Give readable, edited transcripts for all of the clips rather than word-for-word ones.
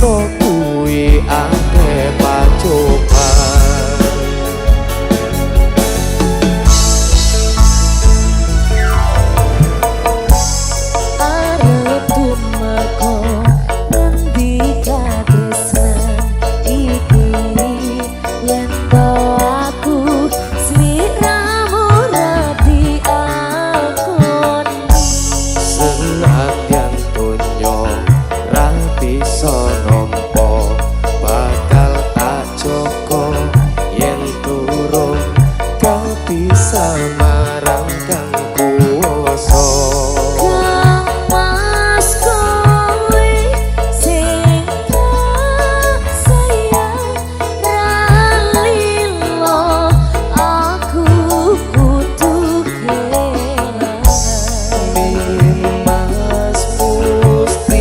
kuwi akeh pacoban. Arep tumeka ngendi katresnan iki yen to aku sliramu rapi akoni. Senadyan donya ra bisa nampa bakal tak joko yen turun kau bisa marang kang kuwasa. Mas kowe sing tak sayang ra lilo aku kudu kelangan. Mas mustikane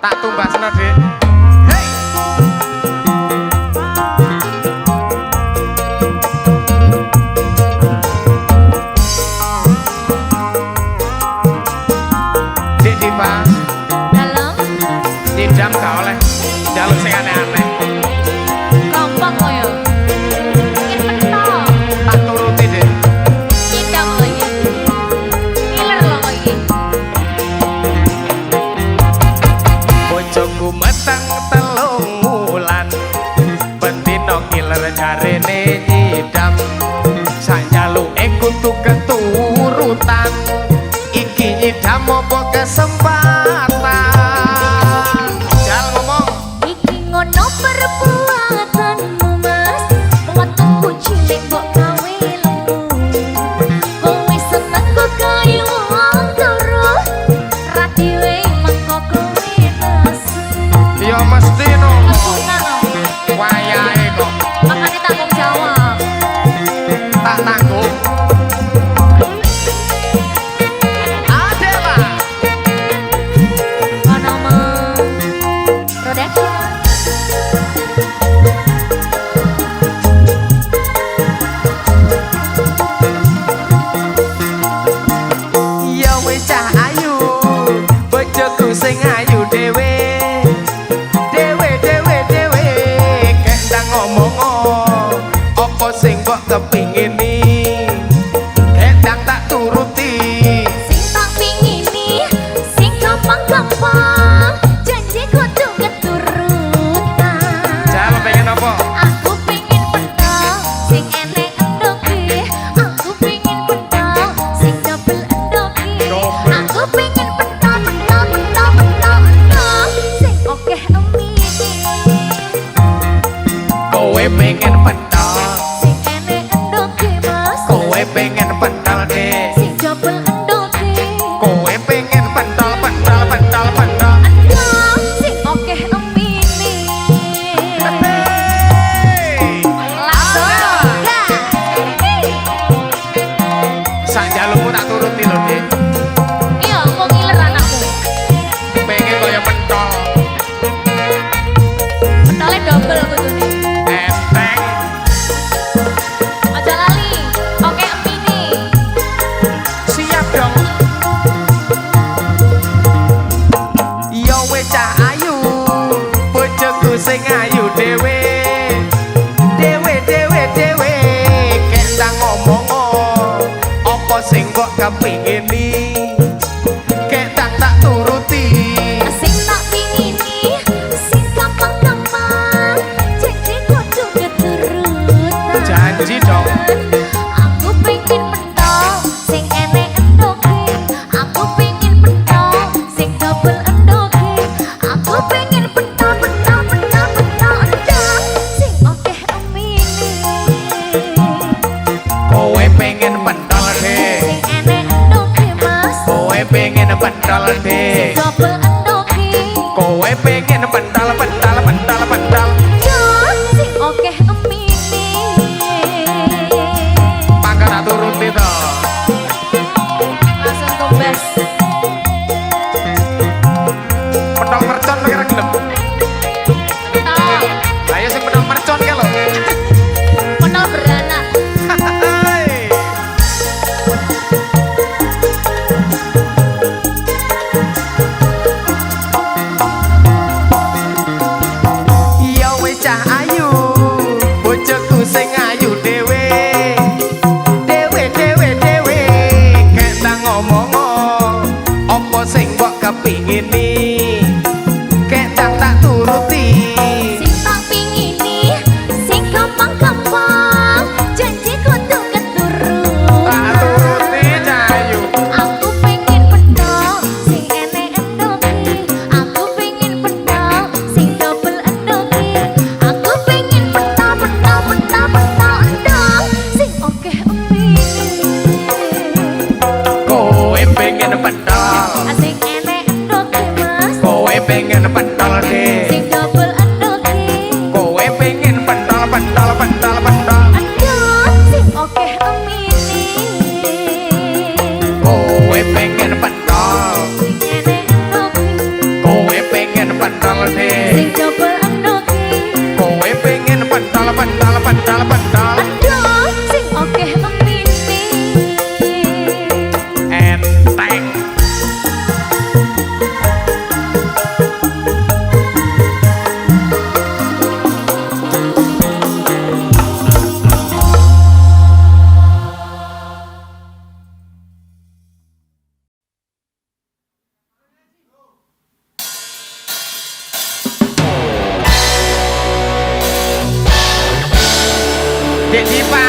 Tak tumbasno, Dik. Hei. Dik Diva. Dalam Didam gak oleh jaluk sing aneh-aneh. gampang kok ya. Ingin mentok. Tak turuti, Dik. Nyidam lagi. Ngiler loh kok iki. Bojoku meteng telung wulan. Bendino ngiler jarene nyidam. Sak jaluke kudu keturutan. Iki nyidam apa kesempatan? Jal ngomong. Iki ngono perbuatanmu mas. Wetengku cilik kok gawe lemu. Kowe seneng kok kayu wong loro. Ra dhewe mengko kowe nesu. Ya mesti no. Kesunan no. Wayahe kok Makanya tanggung jawab. tak tanggung. Adela. Ono mah production. Ya wis cah ayu, bojoku sing ayu dhewe. Dhewe dhewe dhewe, kek ndang ngomong apa sing mbok kepingini. Kek ndang tak turuti. Sing tak pingini, sing gampang-gampang. Janji kudu keturutan. Jal pengen apa? Aku pingin pentol, sing enek endoke. Aku pingin pentol, sing double endoke. Double. Aku pingin pentol, pentol, pentol, pentol, pentol, sing okeh emini. Kowe pengen pentol, Sing enek endoke mas, kowe pengen pentol deh. sing double endoke. Kowe pengen pentol pentol pentol pentol. Endok, sing okeh emini. Hey. Langsung gas. Sak jalukmu tak turuti lho, Dik. Iya, kok ngiler anakmu. Pengen kaya pentol. Pentolnya double kudune. Enteng. Aja lali. Oke, emini. Siap dong. Yo wis cah ayu, bojoku sing ayu dhewe. Dhewe dhewe dhewe, kek ndang ngomong apa sing kok kepingini. Kek ndang tak turuti. Sing tak pingini, sing gampang-gampang. Janji kudu keturutan. Janji dong. Aku pengen pentol, sing enek endoke. Aku pengen pentol, sing double endoke. Aku pengen pentol, pentol, pentol, pentol, endok, sing okeh emini. Kowe pengen pentol deh. Sing enek endoke mas, Kowe pengen pentol deh. double endoke. Kowe pengen pentol pentol pentol pentol. Endok, sing okeh emini. Pangkat tak turuti to. Langsung tumbas. Pentol mercon kira gelem. Pentol, Ayo sing pentol mercon ke lho. pentol beranak. Hai. Ya wis cah ayu, bojoku sing ayu dhewe. Dhewe dhewe dhewe, kek ndang ngomong apa sing mbok kepingini. Kek ndang tak turuti. Sing tak pingini, sing gampang-gampang. Janji kudu keturutan. Tak turuti cahayu. Aku pengen pentol, sing enek endoke. Aku pengen pentol, sing double endoke. Aku pengen pentol, pentol, pentol, pentol, endok, sing okeh emini. Kowe pengen pentol. Sing enek endoke mas, Kowe pengen pentol deh. sing double endoke. Kowe pengen pentol pentol pentol pentol. Endok, sing okeh emini. Kowe pengen pentol. Sing enek endoke. Kowe pengen Dek Dipa.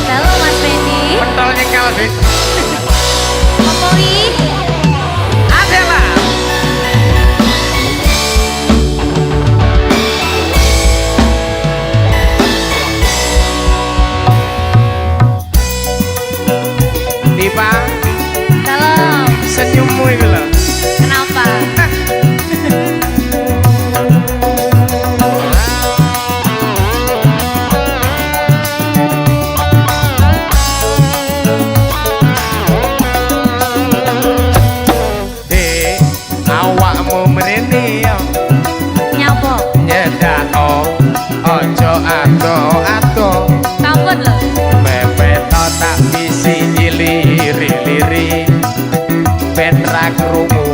Halo Mas Fendi. Pentol nyengkal, Dek. Apa wi? Adela. Dipa. Halo. Senyummu itu loh. Kenapa? Dek, awakmu mrene yo. Nyapa? Nyedako ojo ato-ato. Kampun lho. Pepet tak bisi iliri-liri. Ben ra krungu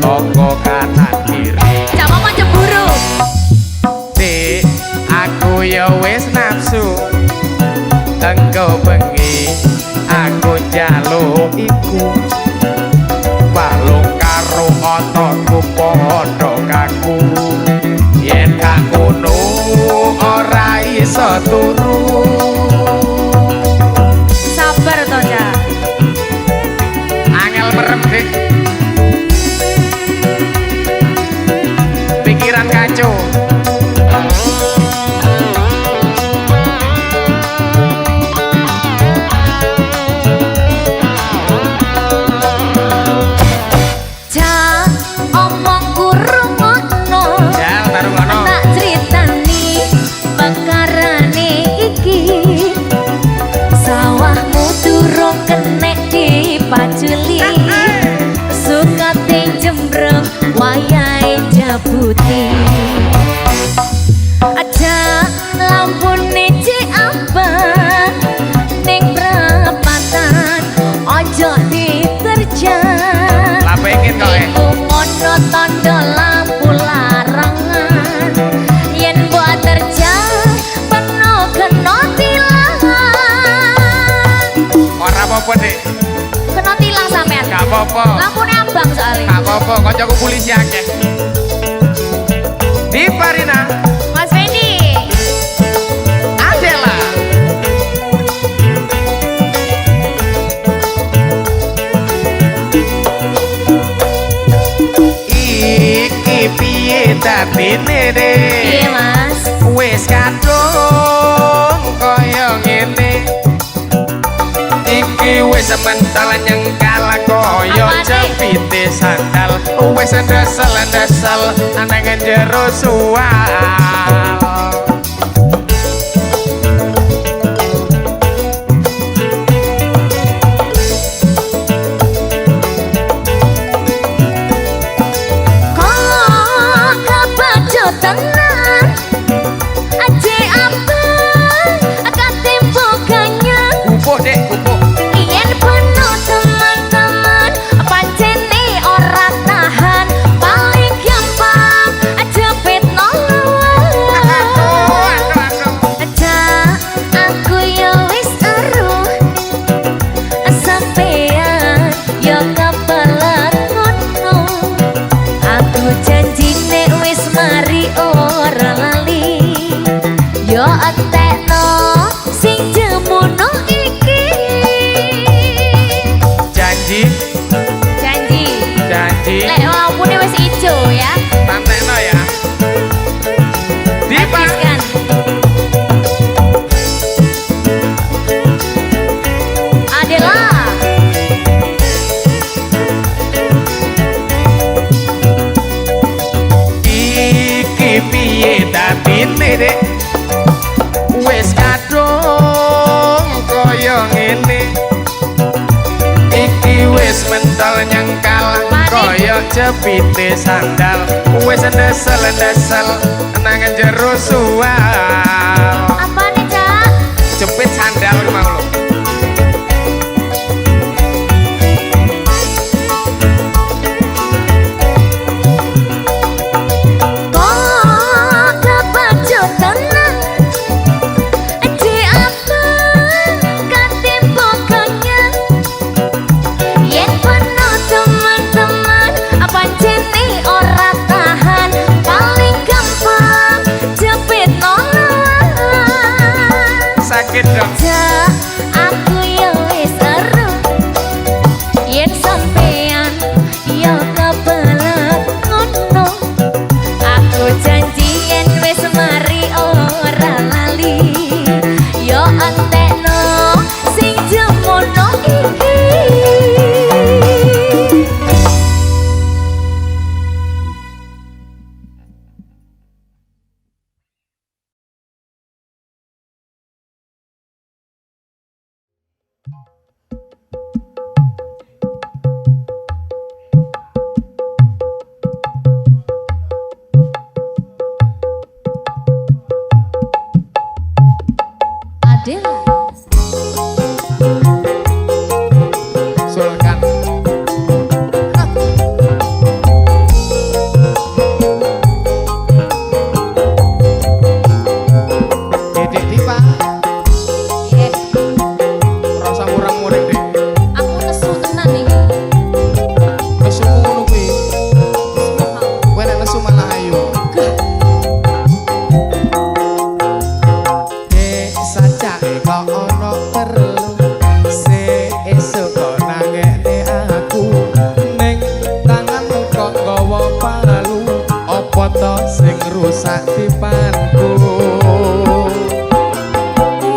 toko kanan kiri. Cak mama cemburu. Dek, aku ya wis nafsu. Engko bengi aku njaluk iku. Balung karo ototku padha kaku. Yen gak ngono ora iso turu. Sabar to, Cak. Angel merem dik. Pikiran kacau. Cak, omongku rungokno. Jal taruh ngono. Tak critani perkarane iki. Sawahmu durung kenek dipaculi. Sukate jembreng wayahe jabuti. Aja lampune cek abang ning perapatan ojo diterjang. Lah pengen kok Iku ngono tanda lampu larangan. Yen mbok terjang penuh kena tilang. Ora apa-apa dik. Kena tilang sampean. Gak apa-apa. Lampune abang soalnya. Gak apa-apa, kancaku polisi akeh. Di Parina, Mas Fendi. Adela. Iki piye dadine Iya Dek? Mas. Wis kadung kaya ngene. Iki wis mental nyengkal kaya Apa, Dik? jepite sandal. Wis ndesel-ndesel nang jero sual. Kok kebacut tenan. Aje abang akan tempo ganyang. Kupuk Dek, kupuk. Yen penuh teman-teman pancene ora tahan. Paling gampang jepit nolong. Aja aku yo wis eruh. Sampean yo kebelet ngono. Aku janji nek wis mari ora lali. Yo atekno sing jemono iki. Janji, Janji. janji. Lek lampune wis ijo ya. Santekno ya. Dipa. Habiskan. Adela. Iki piye dadine Dek? Wis kadung kaya ngene. Iki wis mental nyengkal kaya jepite sandal. Wis ndesel-ndesel nang jero sual. Apa nih, Cak? Jepit sandal ku mau lho. Kok kebacut tenan. Aje abang kan tempo ganyang. Yen penuh teman-teman pancene ora tahan. Paling gampang jepit nolong. Adela. Sulkan. Dedek Diva. Eh, Rasa murang-muring dek. aku nesu tenan iki. Nesumu ngono kuwi. Semua. Kowe nek nesu malah ayu. Saja kok ono perlu se esuk kok nangekne aku ning tanganmu kok nggawa palu apa to sing rusak tipanku.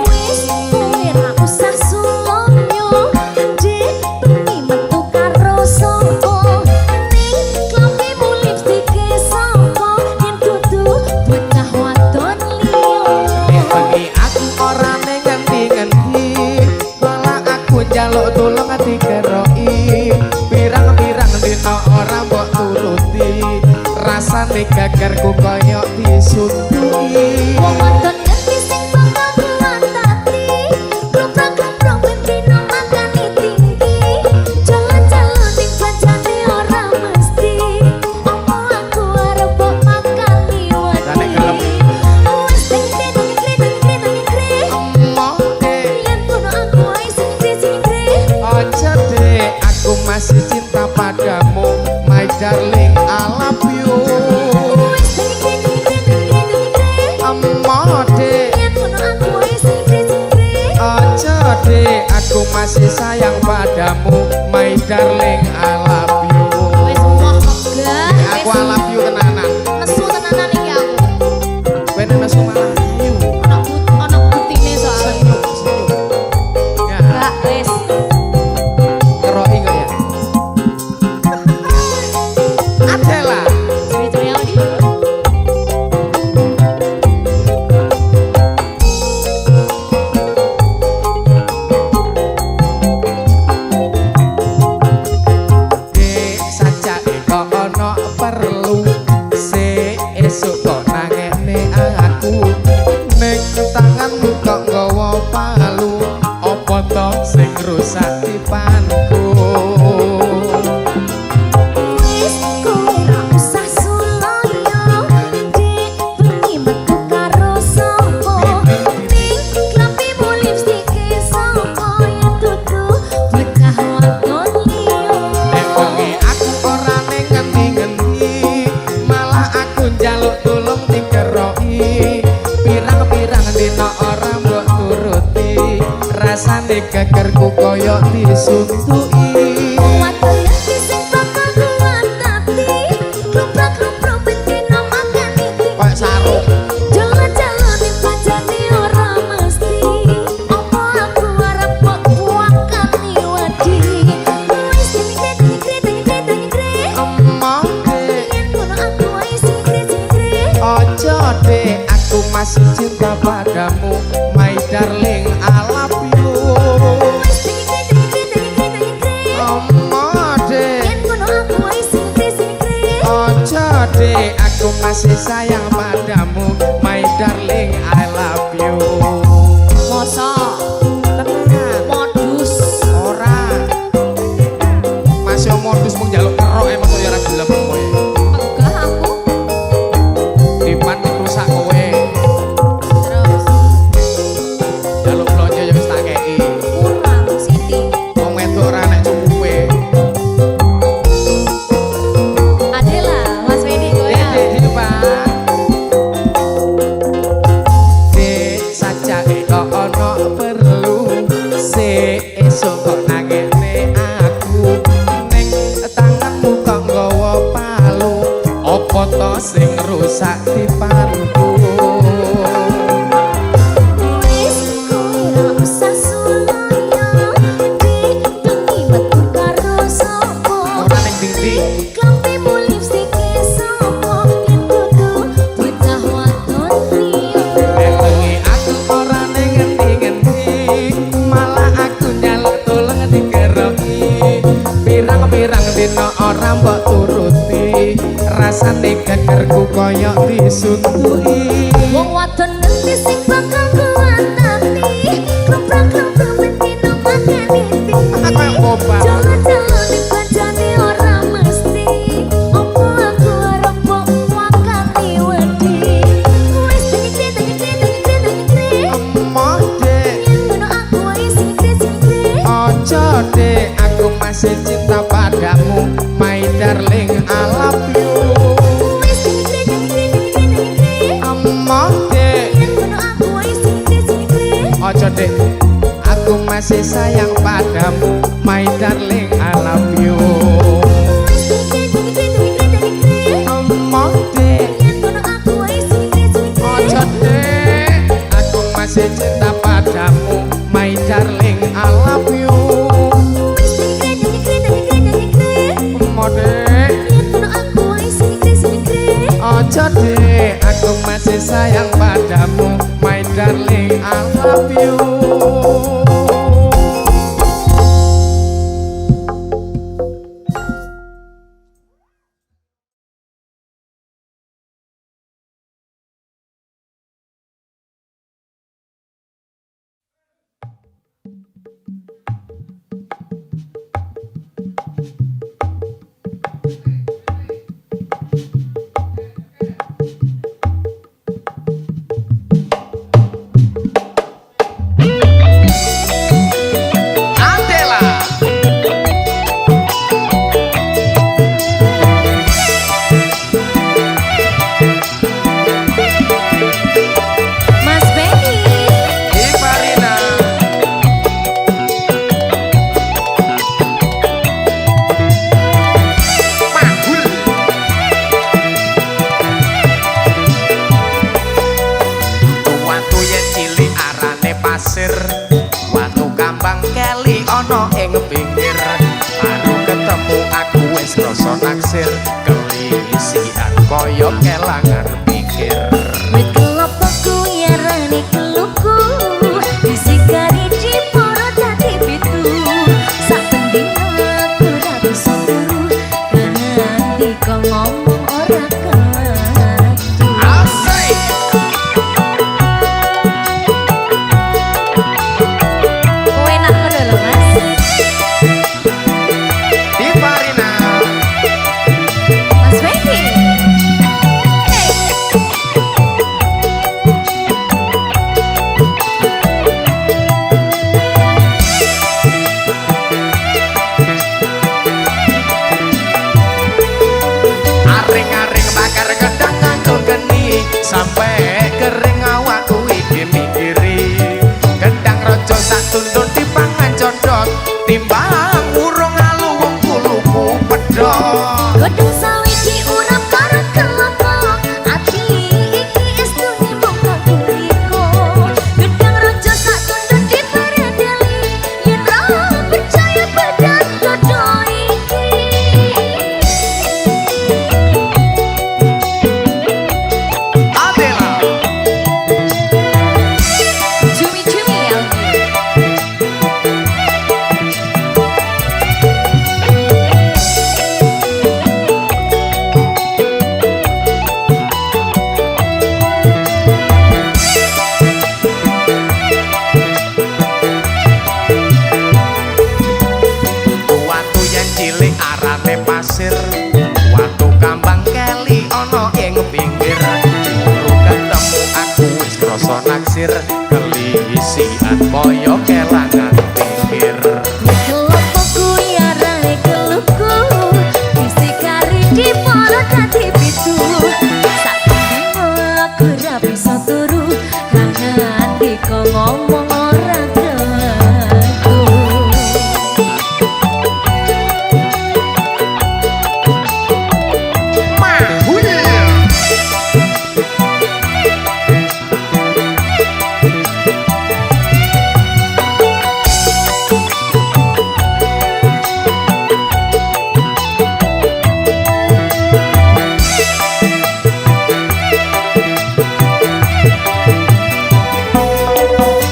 Wis kowe ra usah sulonyo, Dik, bengi metu karo sapa? Ning klambimu lipstike sapa? Yen kudu bocah wadon liya. Nek bengi aku ora ning ngendi-ngendi malah aku njaluk tulung dikeroki pirang-pirang dina ora mbok turuti rasane gagarku koyo disunduki. Wong wadon ngerti sing bakal kuwatati, klomprang-klomprang ben dina makani tinggi. Jalan-jalan ning pancane ora mesti, apa aku arep mbok makani Lah nek gelem. wati. Wis dengkre, Emoh dek, yen kono aku ae sing ngre. ojo dek, aku masih cinta padamu, my darling, I love you. Wis dengkre, Emoh dek, yen kono aku ae sing ngre. ojo dek, aku masih sayang padamu, my darling, I love you. Wis moh megah, Aku I love you tenanan. nesu tenanan iki aku. Kowe nek nesu malah ayu. Ana butine soalnya. Senyum, senyum. Ya, Gak wis. ngeroki kok ya. Adela. Ciri-ciri aku iki. Dek saja kok ono perlu se esuk kok nangekne aku ning tanganmu kok nggawa palu apa to sing rusak tipanku. Wis kowe ra usah sulaya, Dik, bengi metu karo sapa? Ning klambimu lipstike sapa? Yen dudu bocah wadon liya. Nek bengi aku ora ning ngendi-ngendi malah aku njaluk tulung dikeroki pirang-pirang dina ora mbok turuti rasane gegerku koyo disuntuki. Wong wadon ngerti sing bakal kuwatati, klomprang-klomprang ben dina makani tinggi. Kayak sarung. Jalan-jalan ning pancane ora mesti, apa aku arep mbok wakani wadi. Wis dengkre, Emoh dek, yen kono aku ae sing ngre. ojo dek, aku masih cinta padamu, my darling, I love you. Wis dengkre, Emoh dek, yen kono aku ae sing ngre. ojo dek, aku masih sayang padamu, my darling, I love you. Mosok Tenan, modus. ora. Masih modus mung njaluk kerok emang kaya ora gelem kowe. Megah aku. Dipan rusak kowe. Terus Njaluk blonjo ya wis tak kei. kurang Siti. Wong wedok ora nek cukupe. Adela, Mas Wedi goyang. Dek Diva. Dek saja kok ono perlu se esuk kok nangekne aku ning tanganmu kok nggawa palu apa to sing rusak tipanku. Wis kowe ra usah sulaya, Dik, bengi metu karo sapa? Ora ning ndi-ndi. Klambimu lipstike sapa? Yen kudu bocah wadon liya. Nek bengi aku ora ning ngendi-ngendi malah aku nyaluk koyok disundui. Wong wadon ngerti sing bakal kuwatati. Kloprak-kloprak mentino makani titi. Koyok boba. Jalan-jalan di kancane ora mesti. Opo aku arep mbok wakani wedi. Wis dengit-dengit. Emoh dek, Yen ngono aku wae sing sing. ojo dek, aku masih cinta padamu, my darling, I love you. Wis dengit-dengit. Emoh dek, Yen ngono aku wae sing sing. ojo dek, aku masih sayang padamu, my darling, I love you. Emoh dek, ojo dek, aku masih cinta padamu, my darling, I love you. Emoh dek, ojo dek, aku masih sayang padamu, my darling, I love you. Adela, Mas Benny, Imarina, Mahul, watu yen cilik arane pasir, watu kambang keli ana ing pinggir. Baru ketemu aku wis rasa naksir, kelisian kaya kelangan pikir. wit kelapa kuyarane keluku. Disikari ciporo dadi pitu. Sak pendino aku ra bisa turu. Nganti kok ngomong ora ketu. Asik, Kowe enak ngono lho, Mas. Imarina, Mas Benny. aring-aring bakar gedang nganggo geni, sampai kering awakku iki mikiri. Gedang raja sak tundun dipangan codot, timbang urung alu wong kuluku pedhot. Godhong sawi diurap karo kelapa. Ati iki estune mung kakuriko. Gedang raja sak tundun diparedeli. Yen ra percaya badan godho iki. Adela, Cumi-cumi ya. watu yen cilik arane pasir, watu kambang keli ana ing pinggir. Baru ketemu aku wis krasa naksir, kelisian kaya kelangan pikir. Kelapa kuyarane keluku. Disikari dipolo dadi pitu. Sak pendino aku ra bisa turu. Nganti kok ngomong ora ketu. Mahul,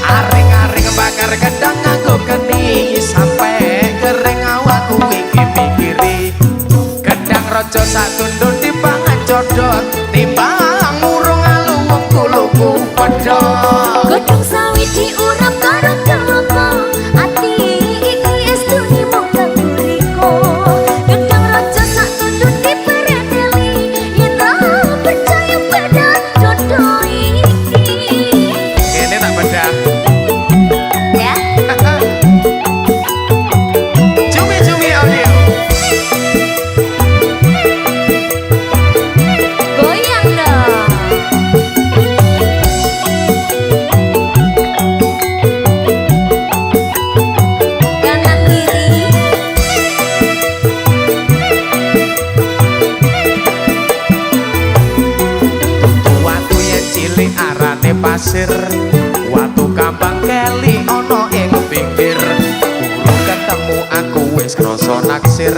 aring-aring bakar gedang nganggo geni, sampai kering awakku iki mikiri. Gedang raja sak tundun dipangan codot, timbang padha Godhong sawi diurap karo kelapa ati iki estune mung kanggo riko Gedang raja sak tunduk diperedeli yen ora percaya pada jodoh iki Kene tak bedah ya Cumi-cumi audio goyang dong kanan kiri Watu yen cilik arane pasir Watu kambang keli ana ing pinggir Urung ketemu aku wis krasa naksir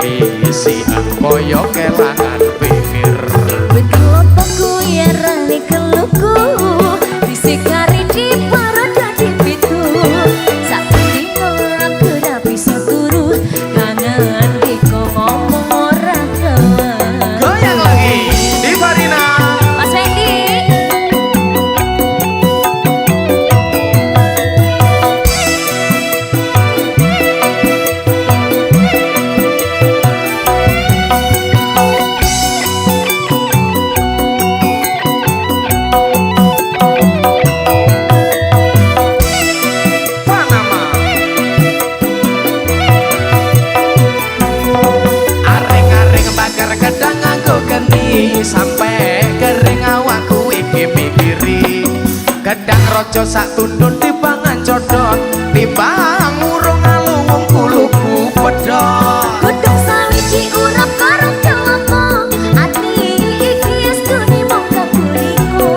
Kelisian kaya kelangan pikir betul apa ya rani keluku disekari di para dadi pitu sak dino aku ora bisa turu kangen diko ngomong ora kewan Goyang lagi di Farina Mas Fendi Panama Aring-aring bakar gedang nganggo geni Sampai kering awakku iki mikiri Gedang rojo sak tundun dipangan codot Timbang urung alung kuluku pedot godhong sawi diurap karo kelapa ati iki estune mung kanggo riko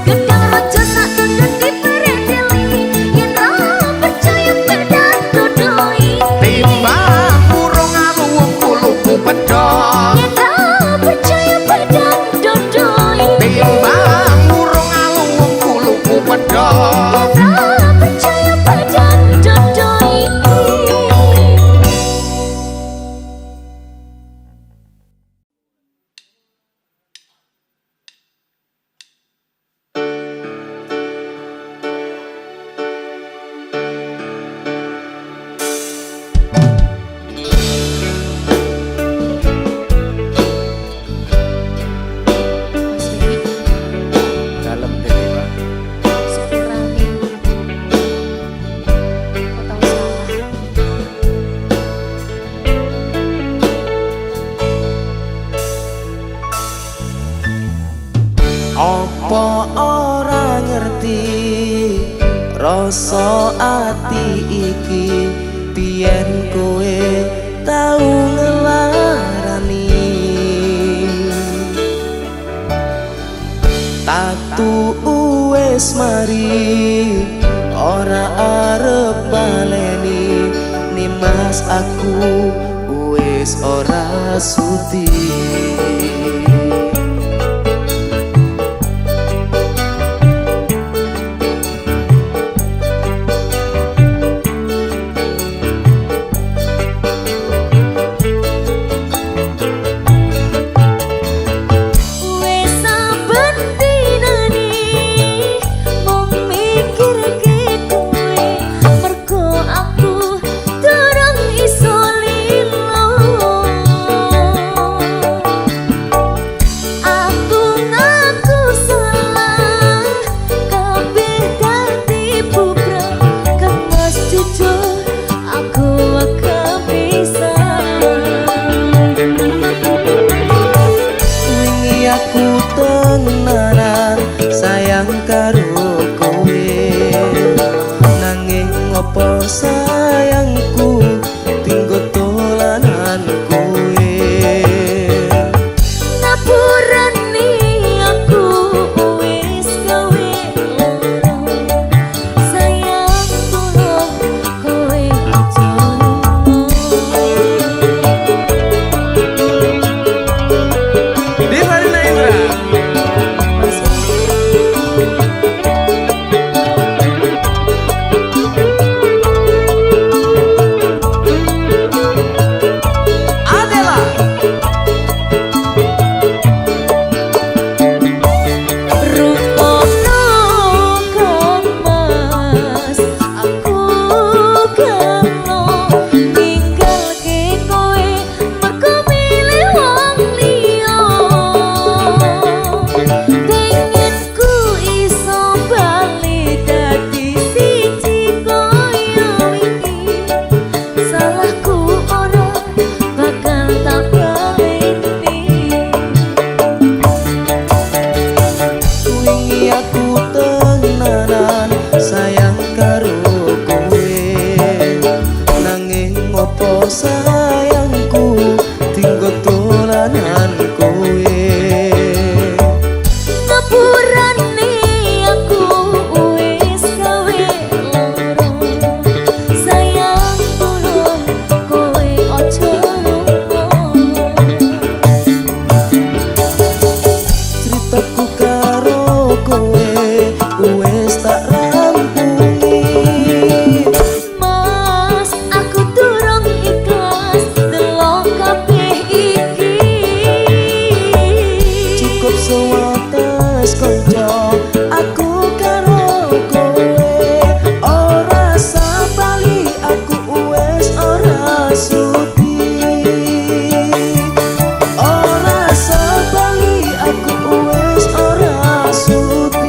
gedang raja sak tunduk diperedeli yen ora percaya pada jodoh iki Timbang urung alung kuluku pedot yen ora percaya pada jodoh iki Timbang urung alung kuluku pedot yen ora percaya pada jodoh iki Mas Fendi Dalam diri Pak sepurane kok tau salah Apa ora ngerti rasa ati iki biyen kowe tau ngelarani Tatu wis mari ora arep baleni nimas aku wis ora sudi wis saben dinane mung mikirke kowe mergo aku durung iso lilo aku karo kowe wis tak rampuni. Mas, aku durung ikhlas delok kabeh iki. Cukup sewates konco aku karo kowe, ora sabali aku wis ora sudi. Ora sabali aku wis ora sudi.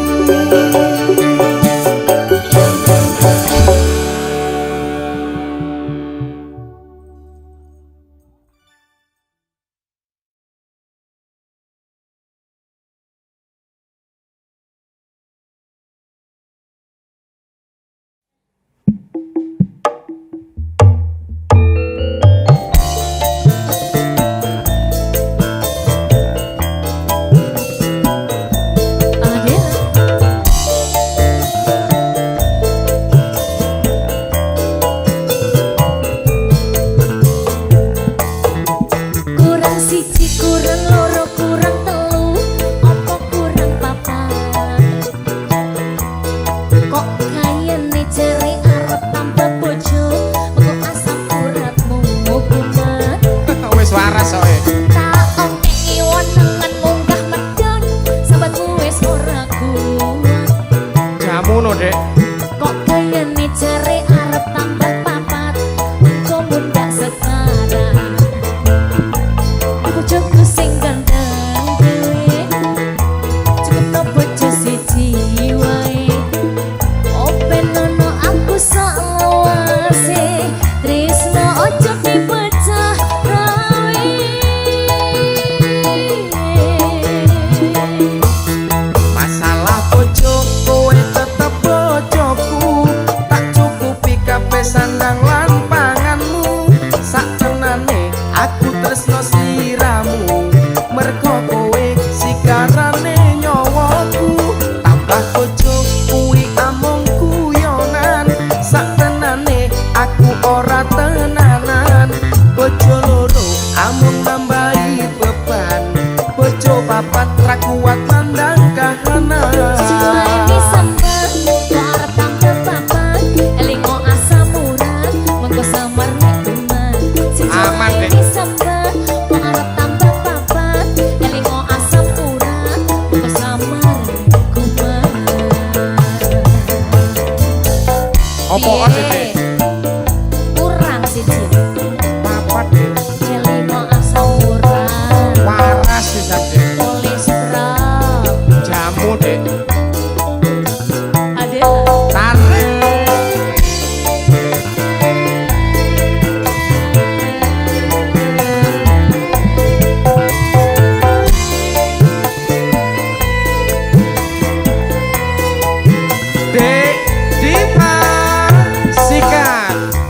Kurang siji, kurang loro, kurang telu, apa kurang papat? Kok kayane jare arep tambah bojo, kok asam uratmu kumat? Wis waras kowe. Tak ongkeki wonengan munggah medon, sahabatmu wis ora kuat. Jamuno, Dek. Kok kayane jare arep tambah papat, kok mundak sekarang. Bojoku sing ganteng dhewe, cukup bojo siji wae. Open ono aku salawase, tresno ojo dipecah rawe. Masalah bojo kowe tetep bojoku, tak cukupi kabeh sandang lan panganmu. Saktenane aku tresno sliramu, mergo kowe sikarane nyawaku. Tambah bojo kuwi amung guyonan, saktenane aku ora tenanan. Bojo loro amung nambahi beban, bojo papat ra kuat mandang kahanan. Jualani sambal, kok arep tambah papat, elingo asam urat, mengko samar nek kuman. Aman, Dek. Jualani sambal, kok arep tambah papat, elingo asam urat, mengko samar nek kuman. Opo Piye? Dek? Kurang siji, Papat, Dek. elingo asam urat, Waras pisan, Dek. kolesterol. Jamu, Dek. Ada Tarik. Dek, dipastikan.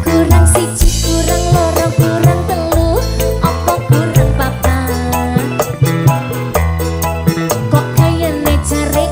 kurang siji, kurang loro, kurang telu, apa kurang papat? Kok kayane jare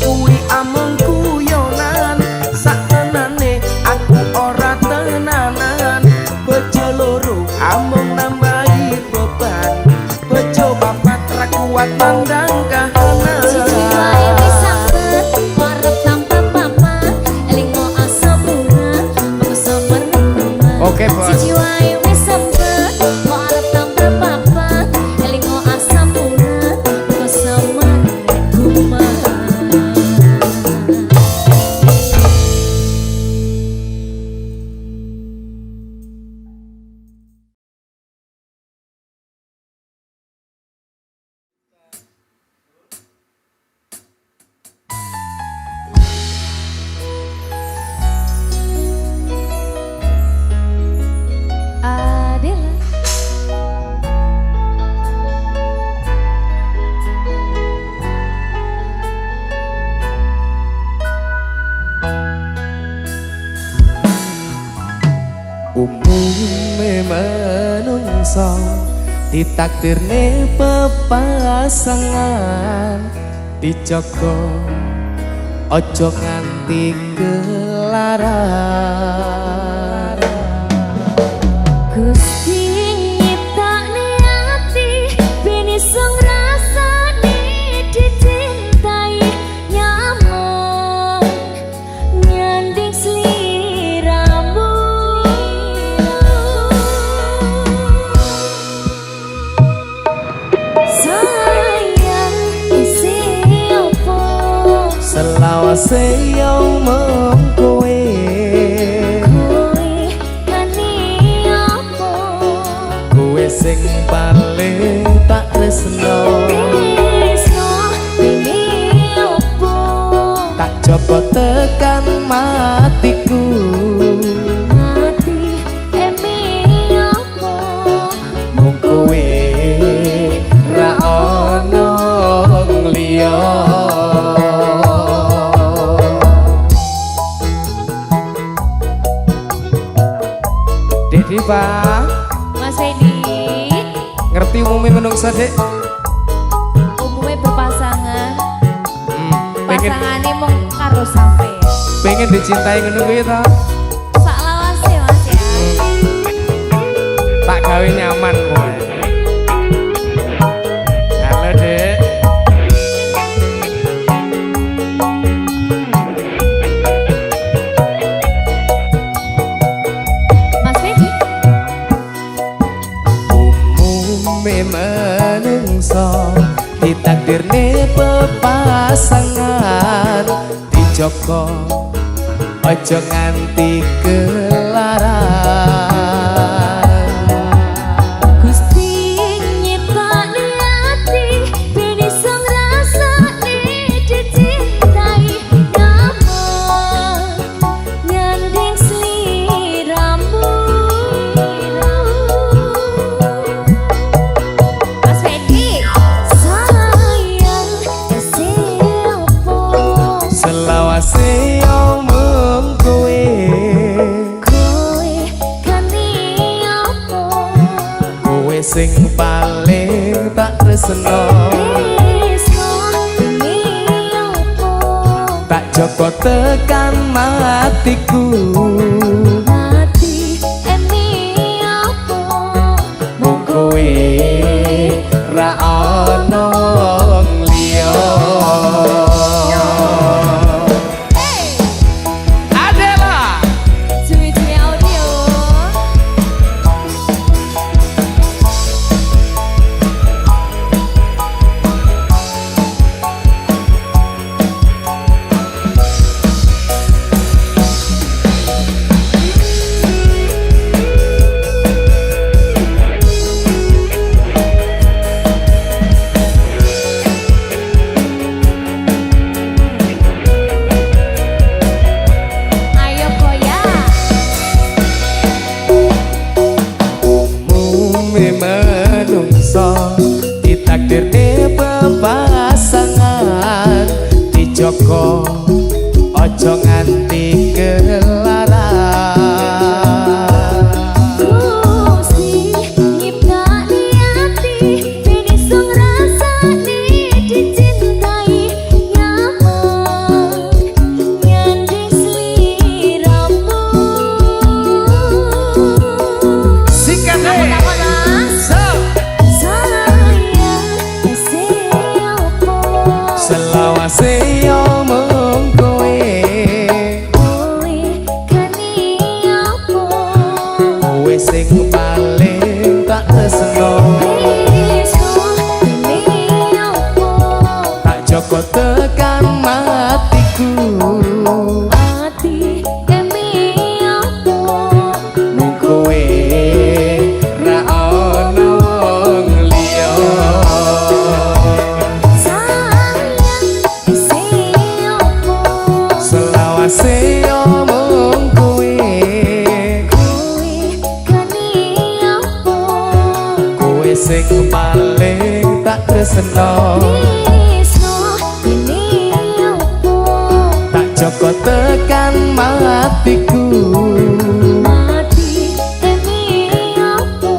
kuwi amung guyonan saktenane aku ora tenanan bojo loro amung nambahi beban bojo papat ra kuat mandang kahanan Siji wae wis sanget warep tambah papa elingo asam urat mongso merenang. Oke, Bos. Siji wae wis sempet warep tambah papa elingo asam urat mongso merenang. Adela umume menungso ditakdirne pepasangan dijogo ojo nganti kelaran Gusti nyiptakne ati ben iso ngrasani dicintai nyaman nyanding sliramu sayang isi opo selawase yo mengkowe kowe kani opo kowe sing paling tak tresno tresno ini opo tak coba tekan matiku mati emi opo mung kowe ra ono liya Dedi Pak Mas Edi ngerti umumnya menungsa dek umumnya berpasangan pengen pasangannya mau karo sampe pengen dicintai ngono kuwi ta sak lawase mas ya tak gawe nyaman kowe halo dek Mas Edi umume menungsa ditakdirne pepasangan dijogo ojo nganti kelaran Gusti nyiptakne ati ben iso ngrasani dicintai nyaman nyanding sliramu Mas Edi sayang isi opo selawase yo mung kowe kowe kani opo kowe sing paling tak tresno tresno ini opo tak jogo tekan matiku mati emi opo mung kowe ra ono liya Adela Suwi-suwi audio ayo goyang umume menungsa ditakdirne pepasangan dijogo ojo nganti kelaran Gusti nyiptakne ati ben iso ngrasani dicintai nyaman tekan matiku. Ati demi apa Mung kowe ra ono wong liya. sayang isi apa Selawase omong kowe. kowe kani apa Kowe sing paling tak tresno. tresno ini apa Tak joko tekan matiku. mati demi apa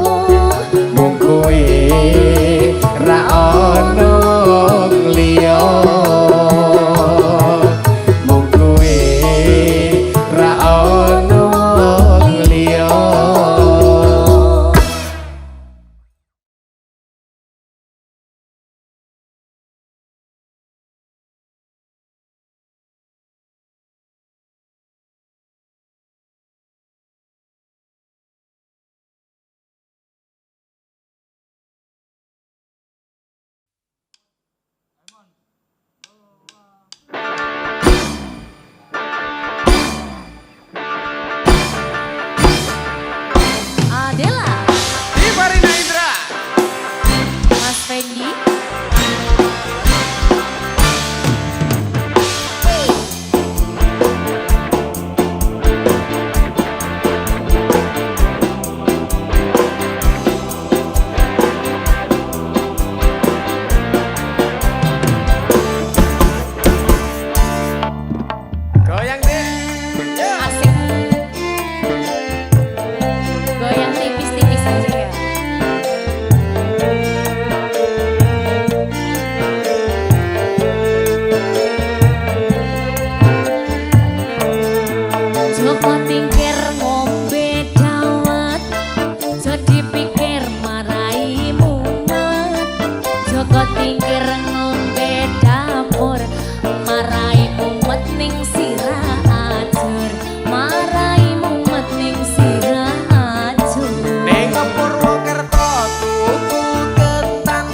Mung kowe ra ono wong liya. Mung kowe ra ono wong liya. Adela Di Farina Indra. Mas Fendi Goyang deh. Ya. asik goyang tipis-tipis aja ya. Joko tingkir ngombe dawet, jadi pikir marai mumet. Joko tingkir ngombe dapur, marai mumet ning sirah ajur, marai mumet ning sirah ajur. Ning Purwokerto tuku ketan,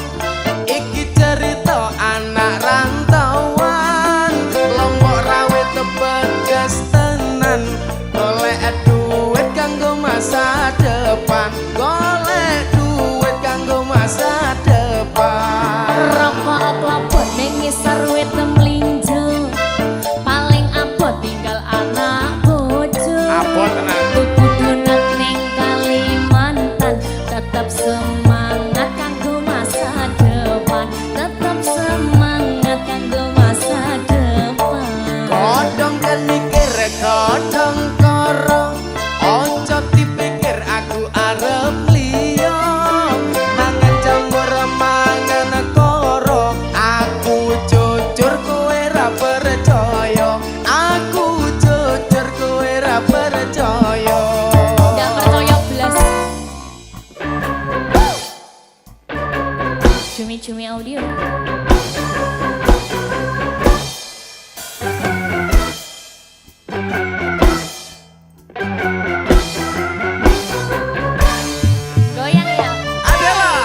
iki cerita anak rantauan. Lombok rawit tebegas tenan, golek duit kanggo masa depan, golek duit kanggo masa depan. Rokok klopot ning ngisor wit mlinjo, paling abot tinggal anak bojo. Abot tenan. Tuku donat ning Kalimantan, tetap semangat kanggo masa depan, tetap semangat kanggo masa depan. Kodong kan mikir kodong korong, ojo dipikir aku arep liya. Mangan jamur mangan koro, aku jujur kowe ra percaya. Aku jujur kowe ra percaya. Nggak percaya belas. Cumi-cumi audio. Goyang ya. Adalah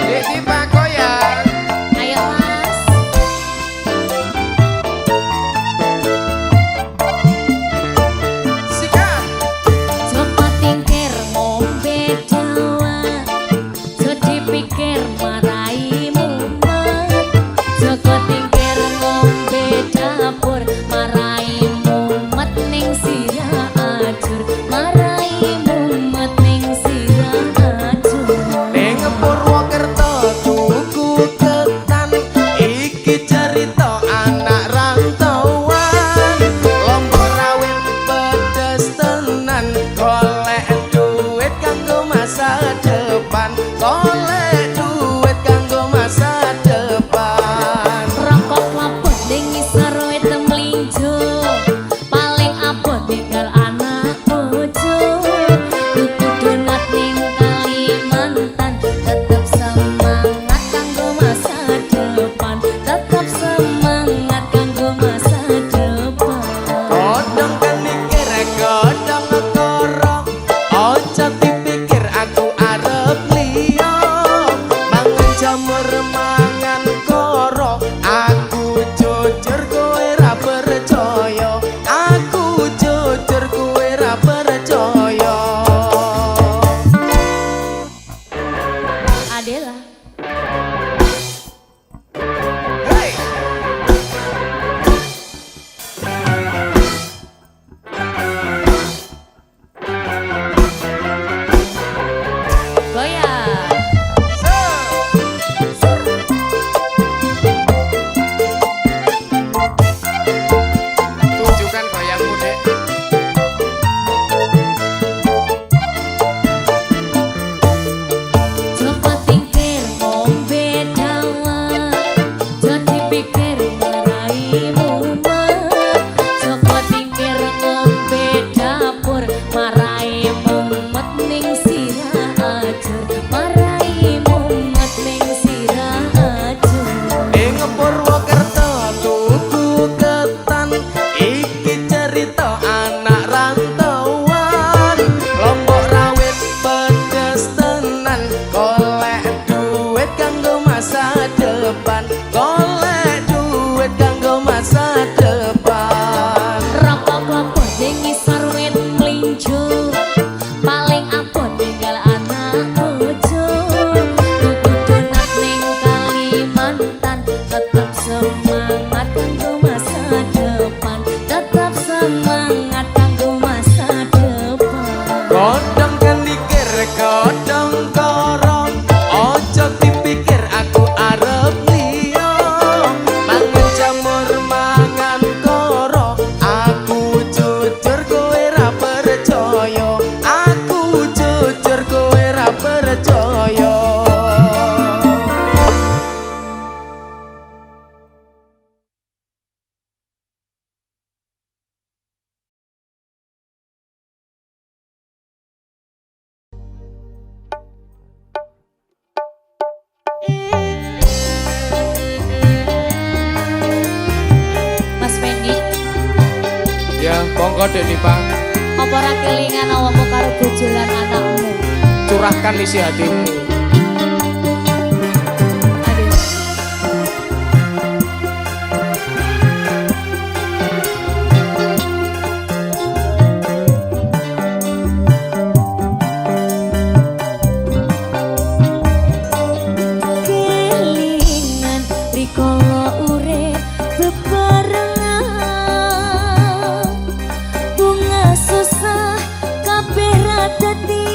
Dek Diva goyang. Ayo mas. Sikap. Joko tingkir ngombe dawet, depan golek duit kanggo masa depan Rokok klopok ning ngisor wit mlinjo paling abot tinggal anak bojo tuku donat ning Kalimantan tetep semangat kanggo masa depan tetep semangat kanggo masa depan godhong kan dikir godhong korong ojo dipikir aku arep liya mangan jamur mangan koro aku jujur kowe ra percaya aku jujur kowe ra percaya Mas Fendi ya monggo Deni Pak apa ora kelingan awakmu karo bojo lan anakmu curahkan isi hatimu aduh kelingan rikala urip bebarengan bunga susah kabeh ra dadi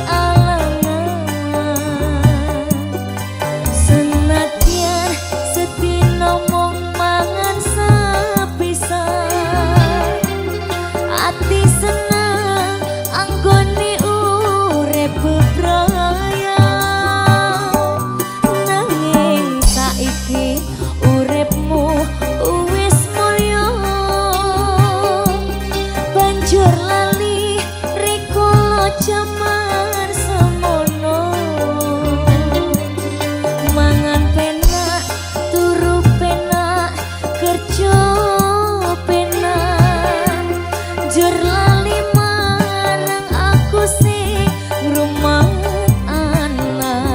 alangan senadyan sedina mung mangan sepisan ati seneng anggone urip bebrayaan nanging saiki uripmu wis mulya banjur lali rikala jaman semono mangan penak turu penak kerja penak jur lali marang aku sing ngrumat anak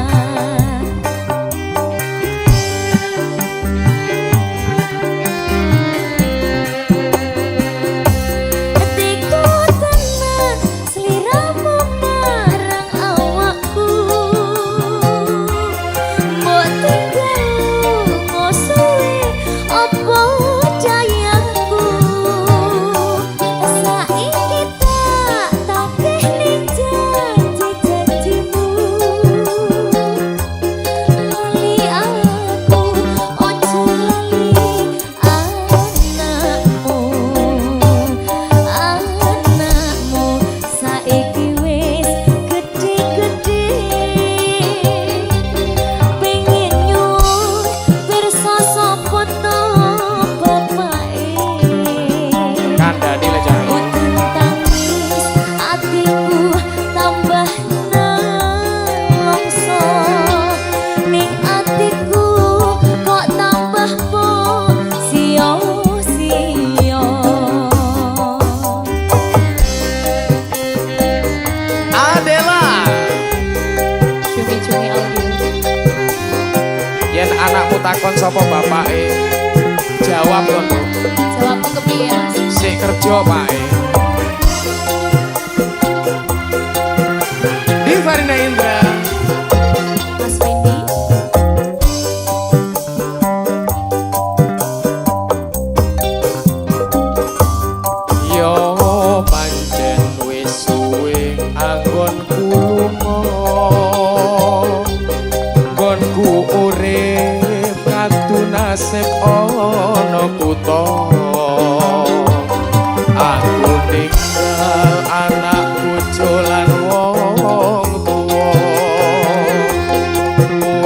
Atiku tenan sliramu marang awakku mbok tinggal ngosuwe apa dayaku saiki tak takeh ning janji-janjimu lali aku ojo lali anakmu saiki wis gedhe-gedhe pengen nyuwun pirsa sapa to bapake kandhani lejane Boten tangis atiku tambah nelongso ning atiku kok tambah sia-sia Adela Cumi-cumi audio yen anakmu takon sapa bapake jawab ngono jawabku kepiye Mas sik kerja pake di Farina Indra Mas Fendi yo pancen wis suwe anggonku lunga nggonku urip ngadu nasib ana kutha aku tinggal anak bojo lan wong tuwa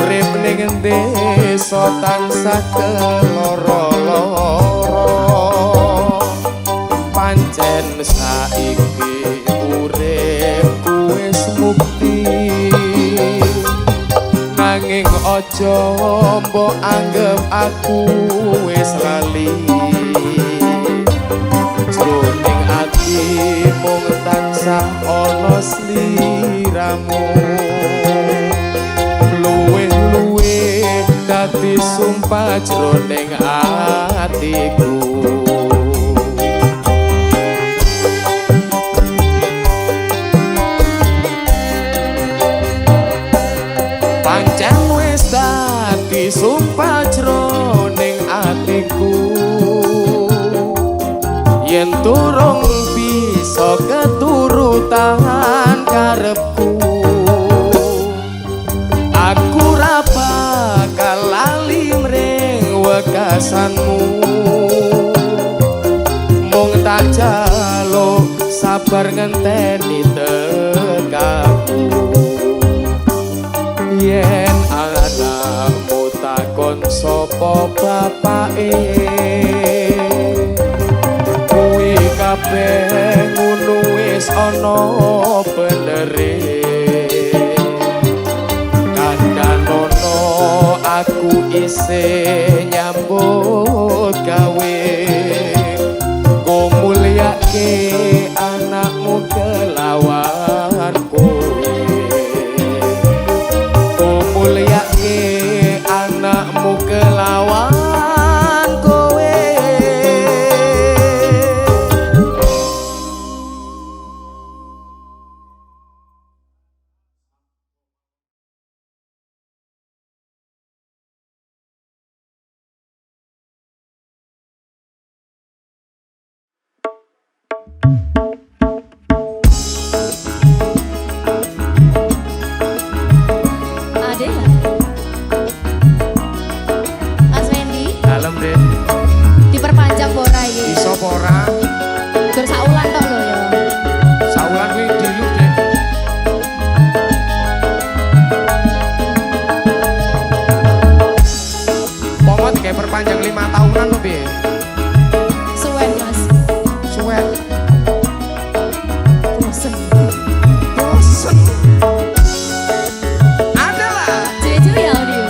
urip ning desa tansah keloro-loro pancen saiki uripku wis mukti nanging aja mbok anggap aku wis lali jroning ati mung tansah ana sliramu luwih-luwih dadi sumpah jroning atiku. Pancen wis dadi sumpah jroning atiku, yen turung bisa keturutan karepku, aku ra bakal lali mring wekasanmu. Mung tak jaluk sabar ngenteni tekamu. Yen anakmu takon sapa bapake, kuwi kabeh ngono wis ana benere. Kandhanono aku isih nyambut gawe, go mulyake anakmu kelawan kowe. Mulyake anakmu kelawan kowe. Mas Wendy Dalem deh. diperpanjang pora iki. Iso apa ora? Gur saulan tok lho ya. Saulan kuwi dilu deh. Pomot kayak perpanjang 5 tahunan lho piye? Suwen Mas. Suwen. Bosen. Bosen. Adalah Cilik-cilik ya audio.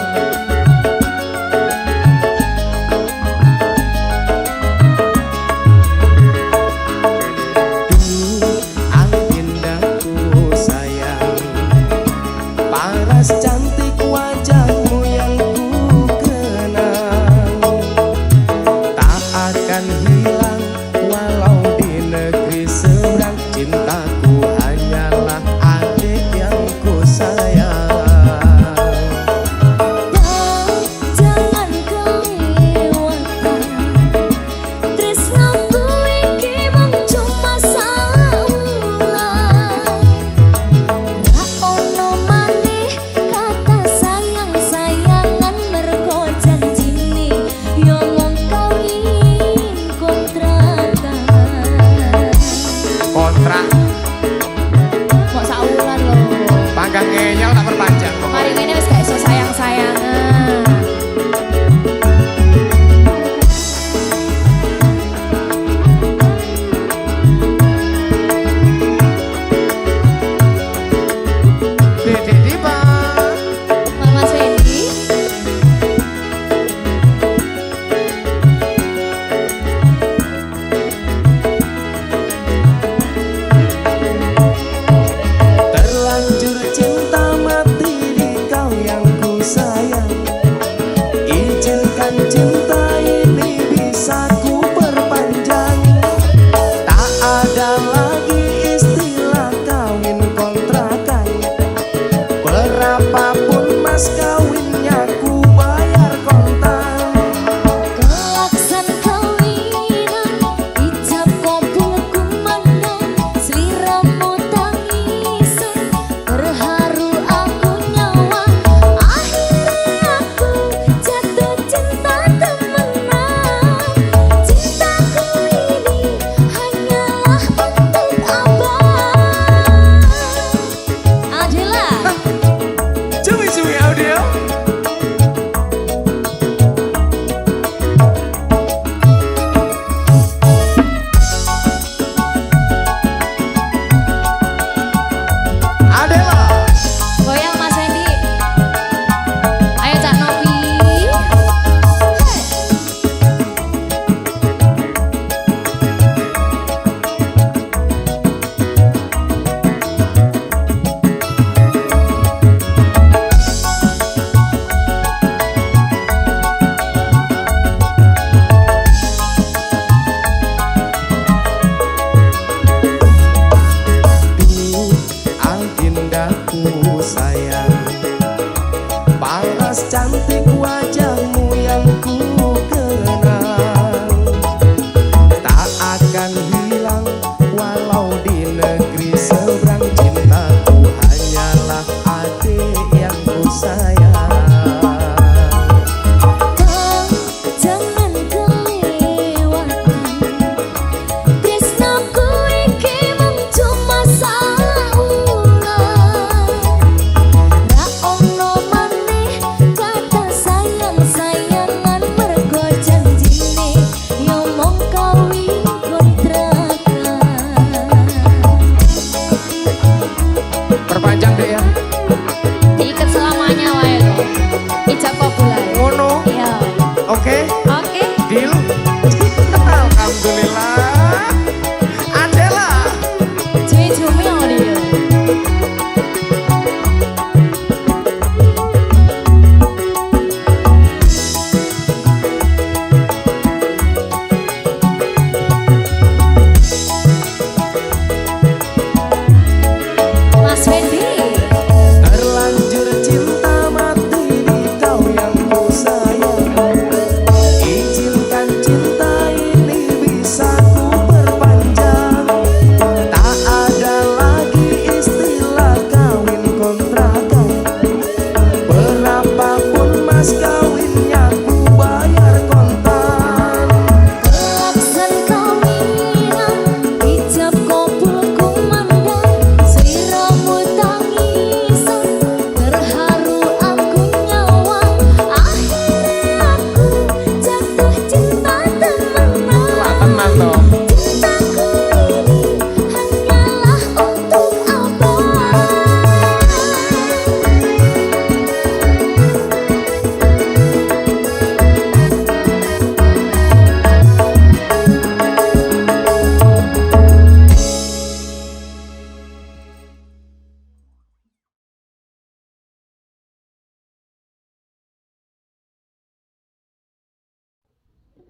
Agenda sayang, paras cantik wajahmu yang ku kenang, tak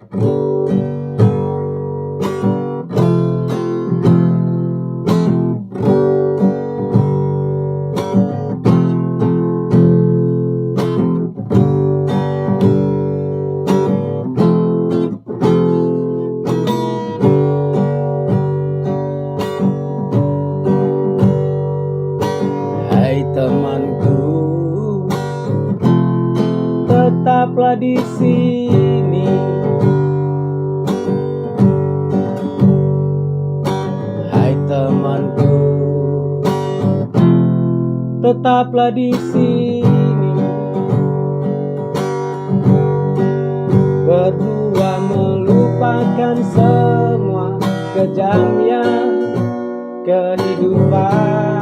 Hai temanku, tetaplah di sini. Hai temanku, tetaplah di sini. Berdua melupakan semua kejamnya kehidupan.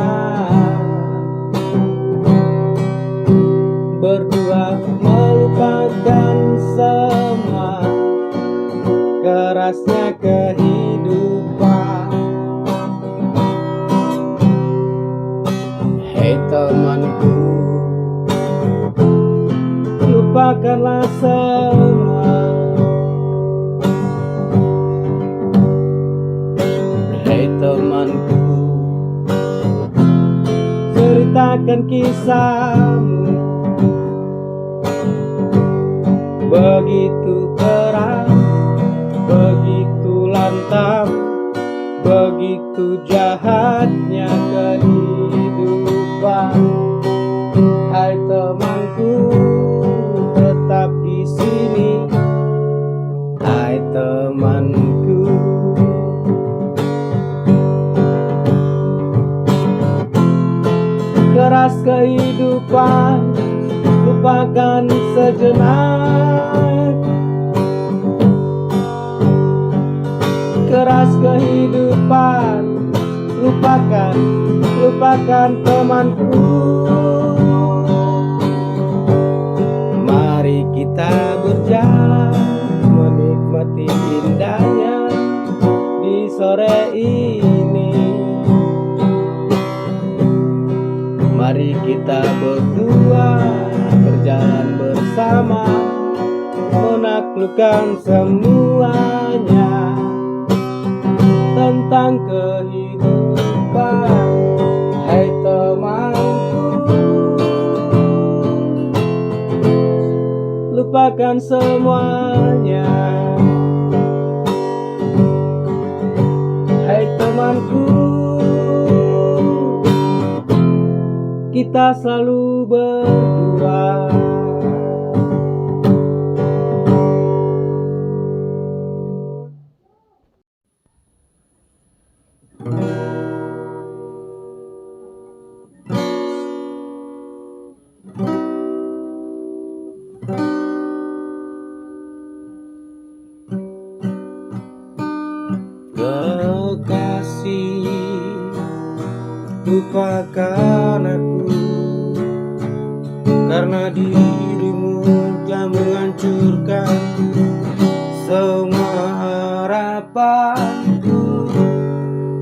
Berdua melupakan semua kerasnya kehidupan. Hei temanku, lupakanlah semua. Hei temanku, ceritakan kisahmu. Begitu keras, begitu lantang, begitu jahatnya kehidupan. Hai temanku, tetap di sini. Hai temanku, keras kehidupan, lupakan sejenak. Keras kehidupan, lupakan temanku. Mari kita berjalan, menikmati indahnya di sore ini. Mari kita berdua berjalan bersama, menaklukkan semuanya tentang kehidupan. Hai temanku, lupakan semuanya. Hai temanku, kita selalu berdua. Kekasih, lupakan aku, karena dirimu telah menghancurkan semua harapanku.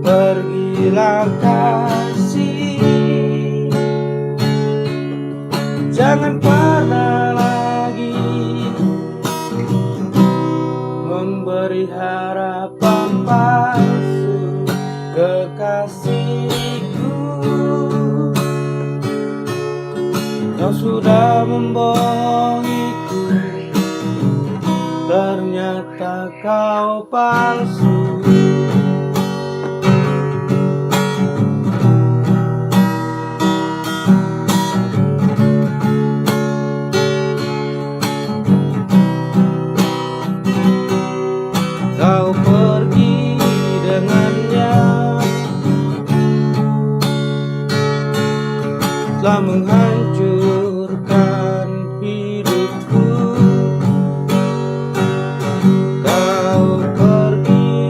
Pergilah kasih, jangan pernah lagi memberi harapan palsu. Kekasihku, kau sudah membohongiku, ternyata kau palsu. Kau pergi dengannya, telah menghancurkan hidupku. Kau pergi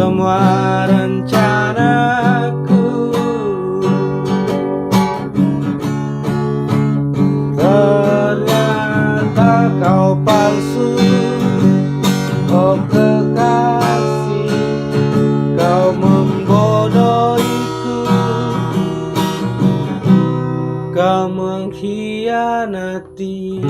semua rencanaku. Ternyata kau palsu, oh kekasih, kau membodohiku, kau mengkhianati.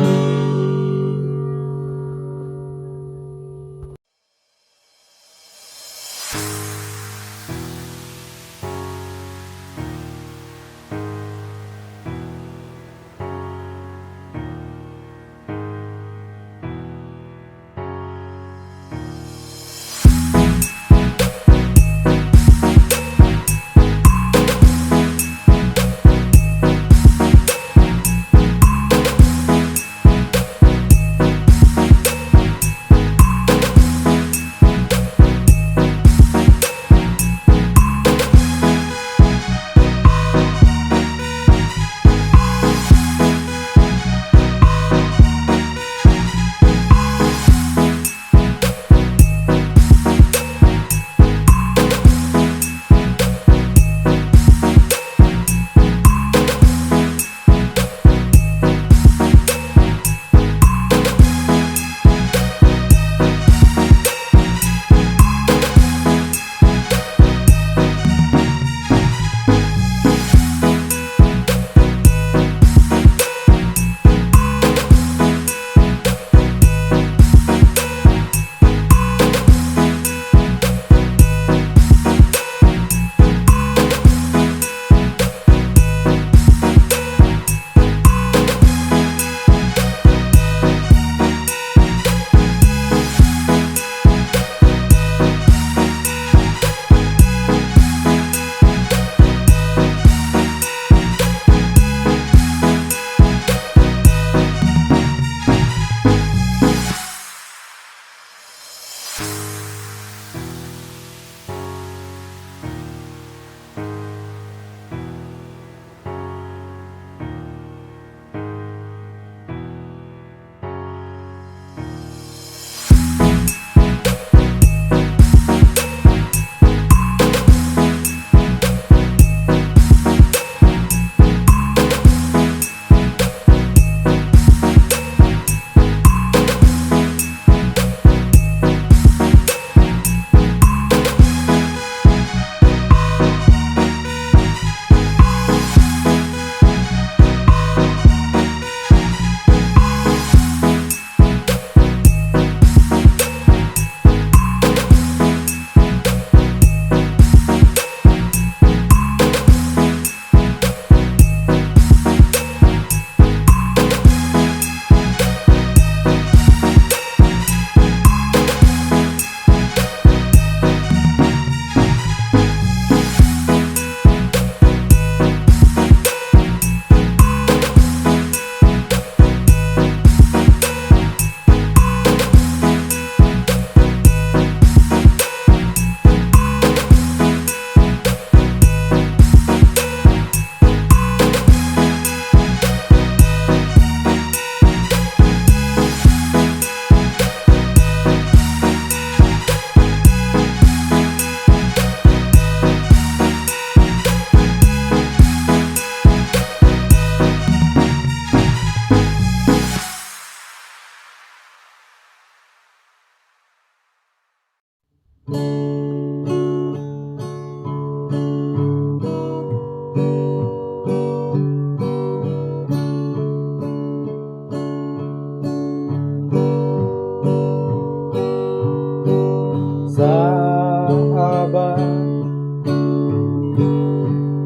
Sahabat,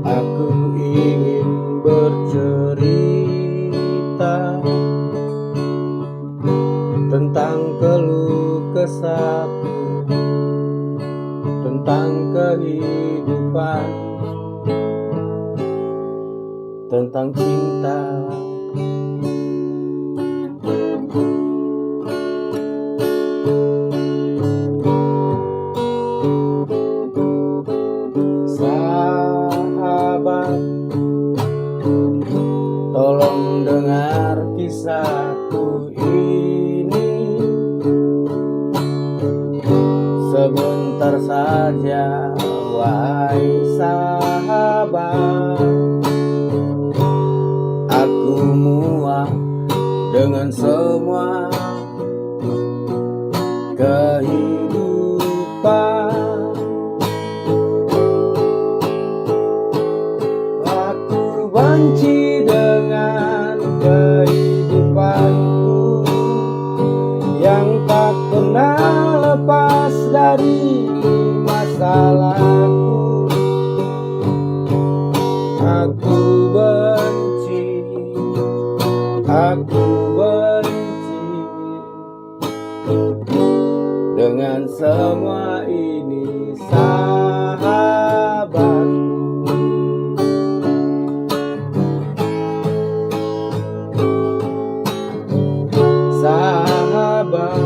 aku ingin bercerita tentang keluh kesahku, tentang kehidupan, tentang cinta. Sahabat, tolong dengar kisahku ini. Sebentar saja, wahai sahabat. Aku muak dengan semua kehidupan. Aku benci dengan kehidupanku yang tak pernah lepas dari masalahku. Aku benci dengan semua ini, sahabatku. Sahabat,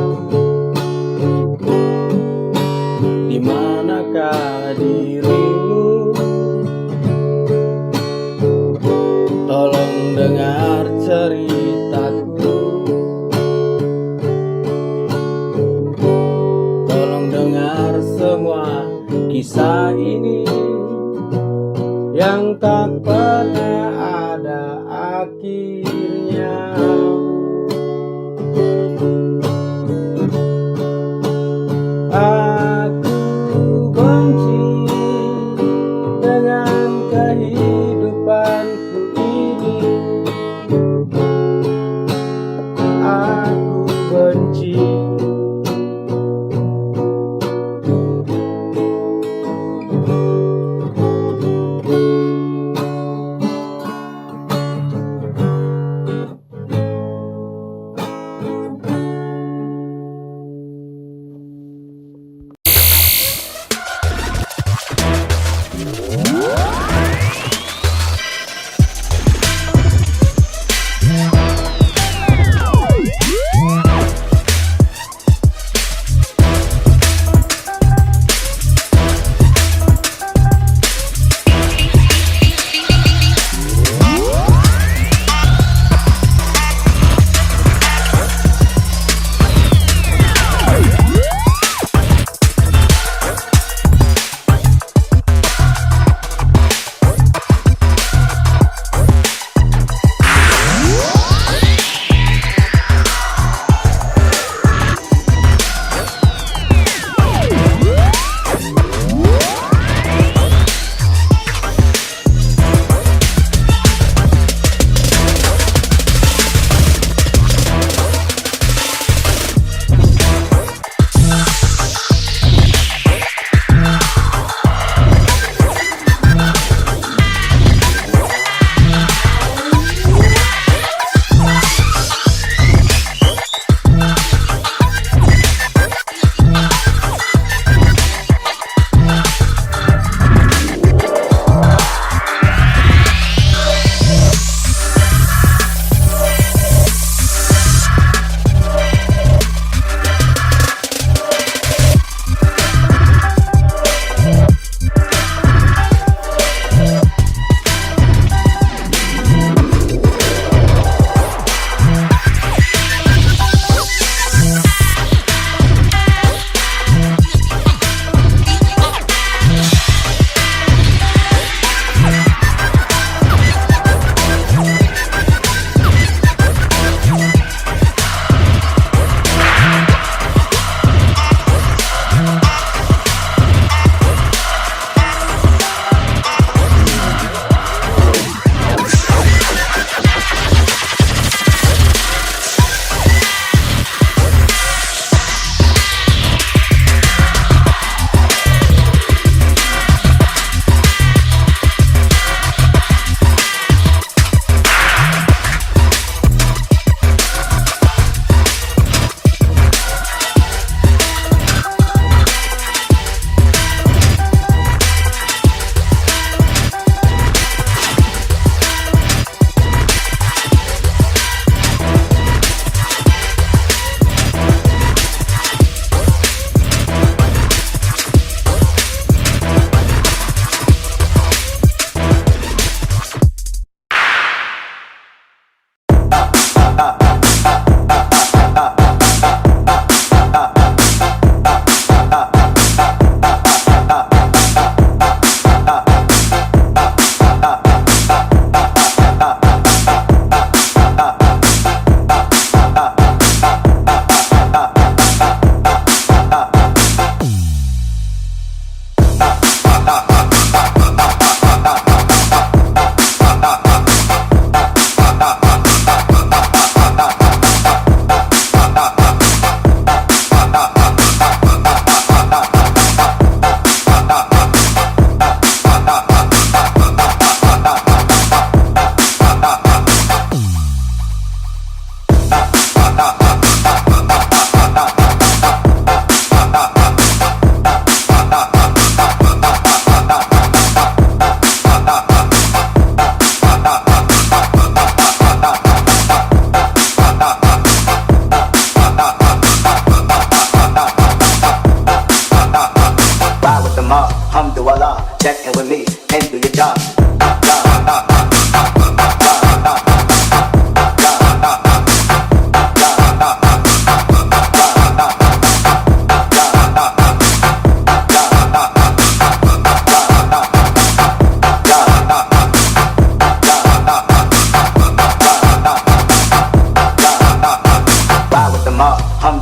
di manakah dirimu? Tolong dengar ceritaku, tolong dengar semua kisah ini yang tak pernah ada akhirnya. Aku benci dengan kehidupanku ini. Aku benci.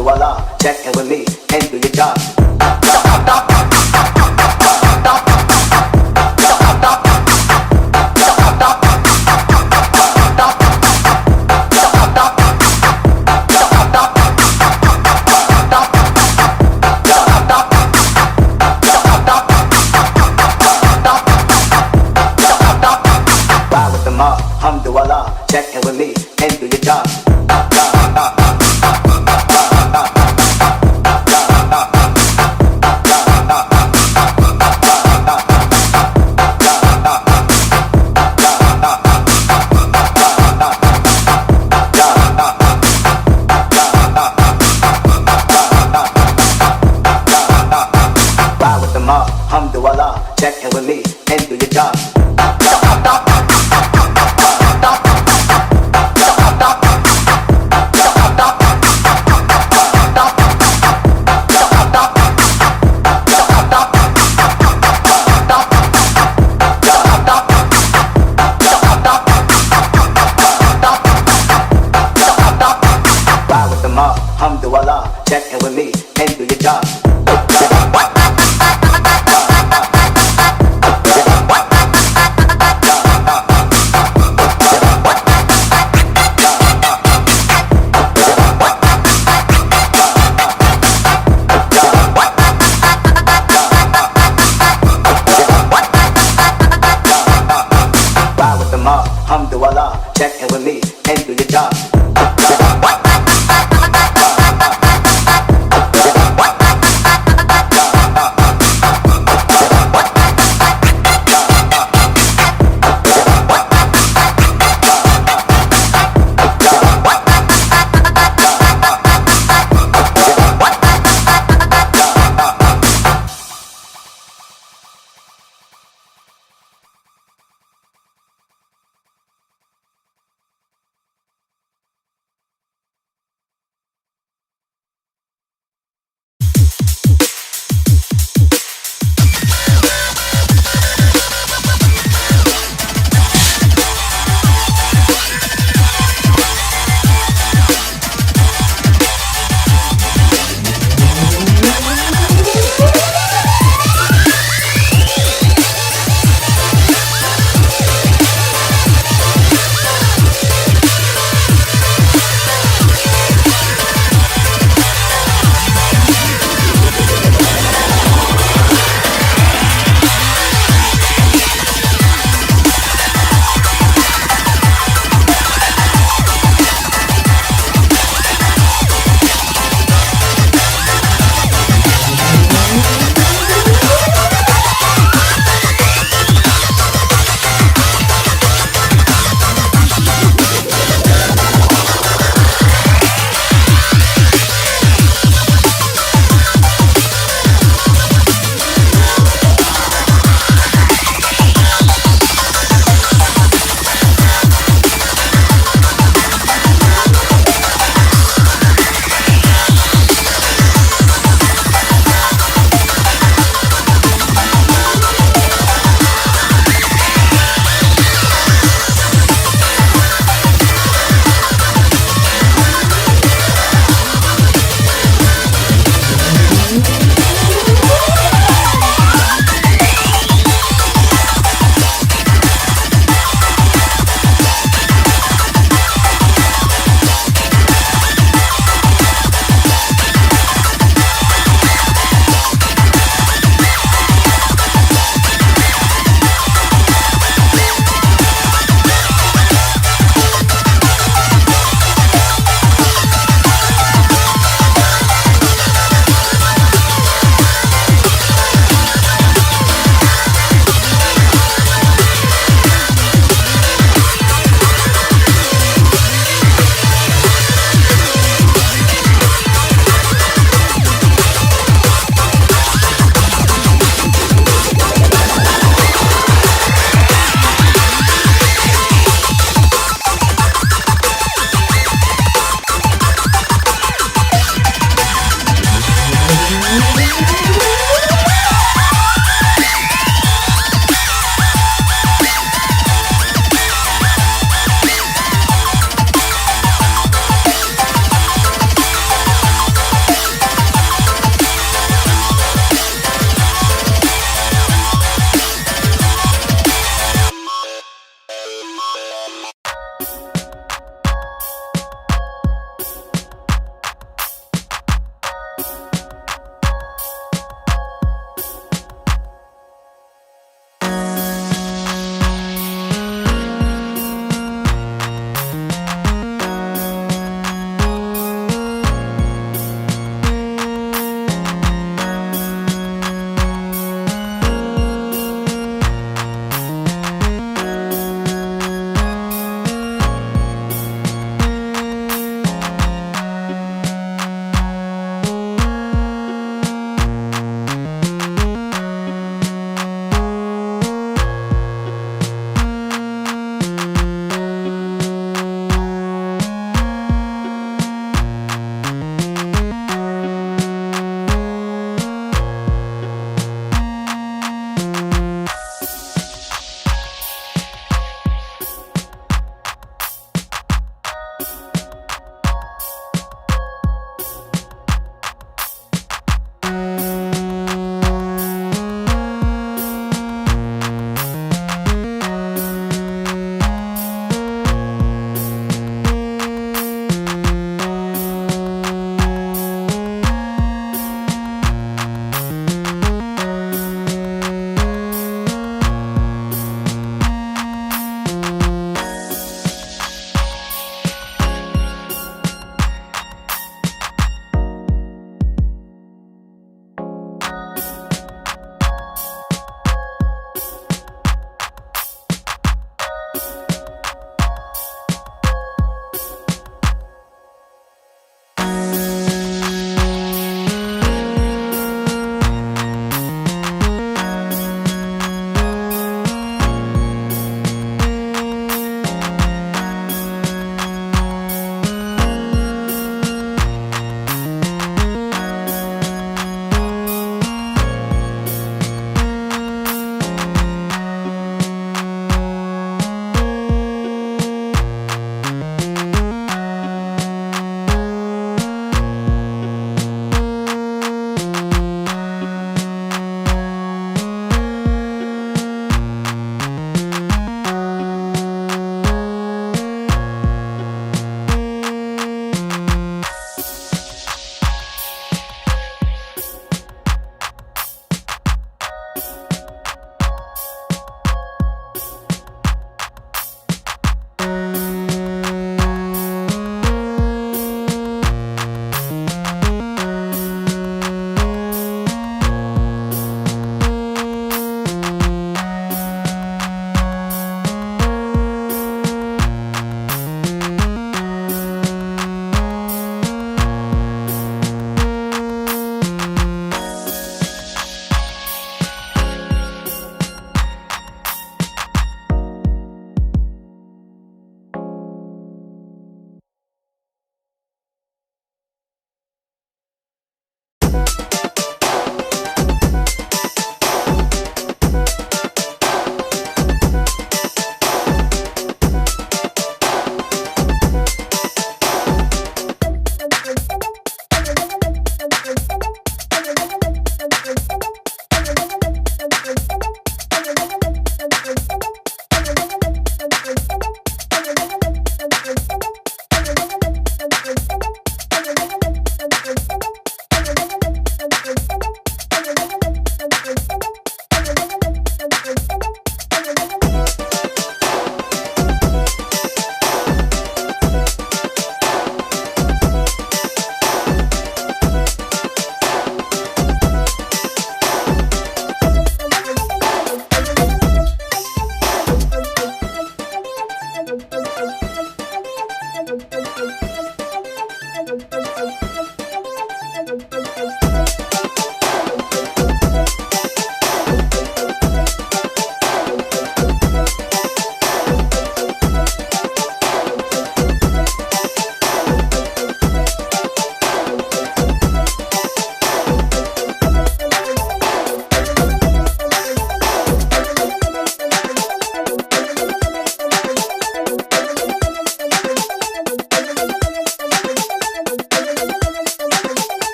alhamdulillah, check in with me and do your job. Ride with the mob, alhamdulillah, check in with me and do your job. Ride with the mob, alhamdulillah, check in with me and do your job. Ride with the mob, alhamdulillah, check in with me and do your job. Ride with the mob, alhamdulillah, check in with me and do your job.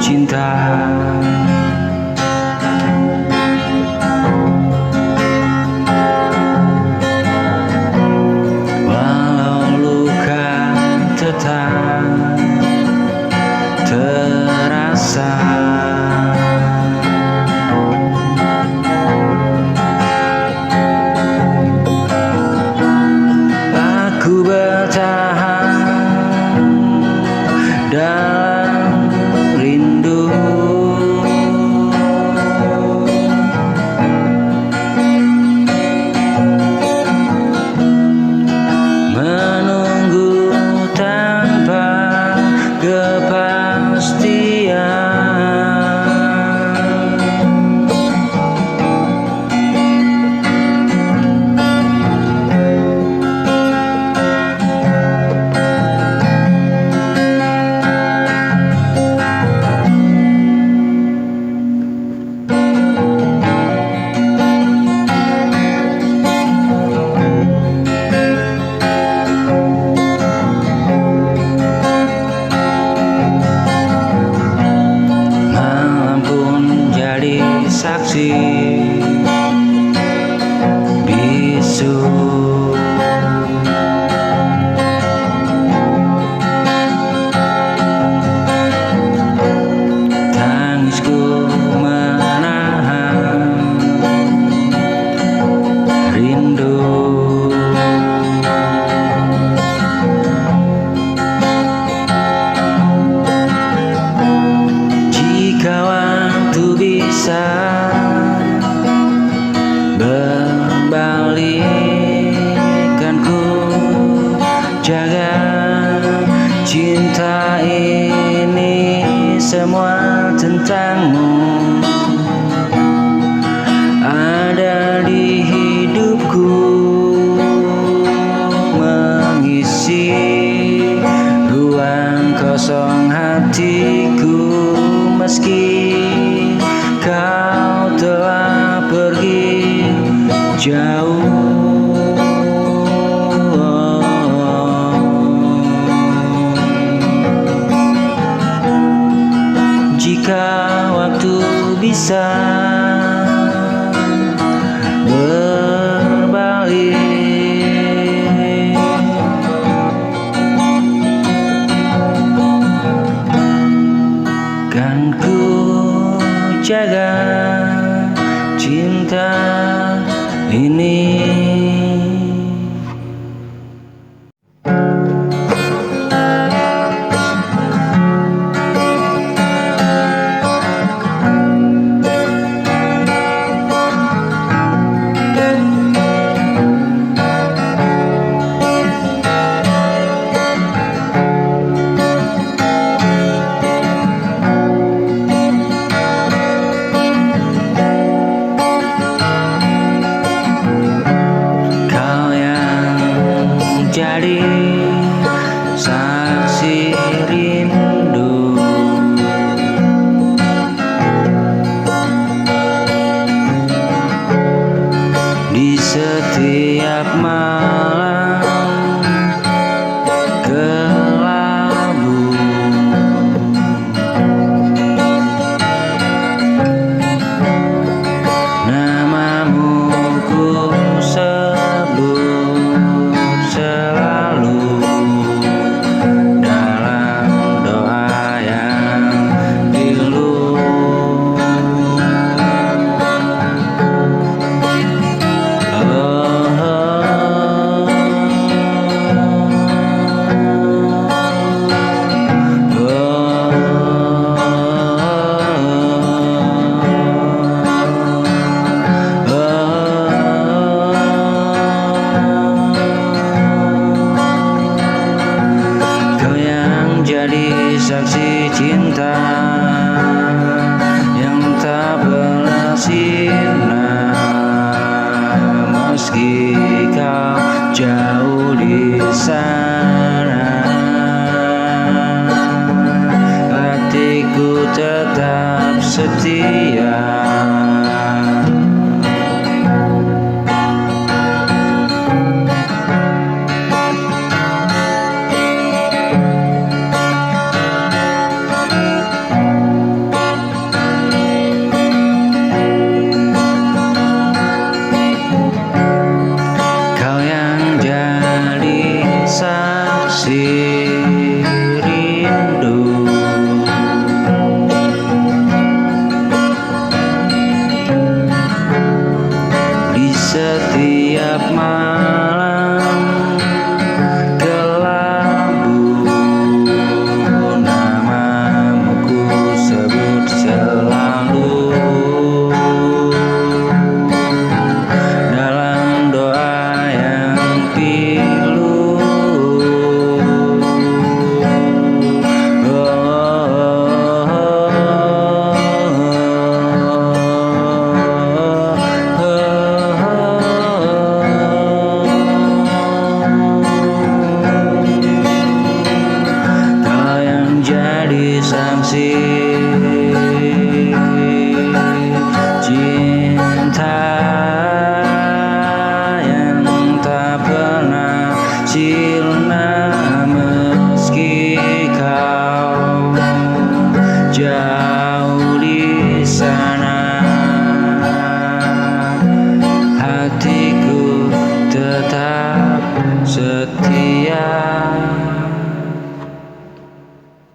cinta. Walau luka tetap terasa, aku bertahan dalam rindu. Menunggu tanpa kepastian. Malam pun jadi saksi bisu. Tangisku menahan rindu. Jika waktu bisa berbalik, kan ku jaga cinta ini semua tentangmu. Ada di hidupku, mengisi ruang kosong hatiku. Meski kau telah pergi jauh, jika waktu bisa berbalik, kan ku jaga cinta ini. Kau yang jadi saksi rindu, di setiap malam kelabu. Namamu ku sebut selalu dalam doa yang pilu. Kau yang jadi saksi cinta yang tak pernah sirna. Meski kau jauh di sana, hatiku tetap setia.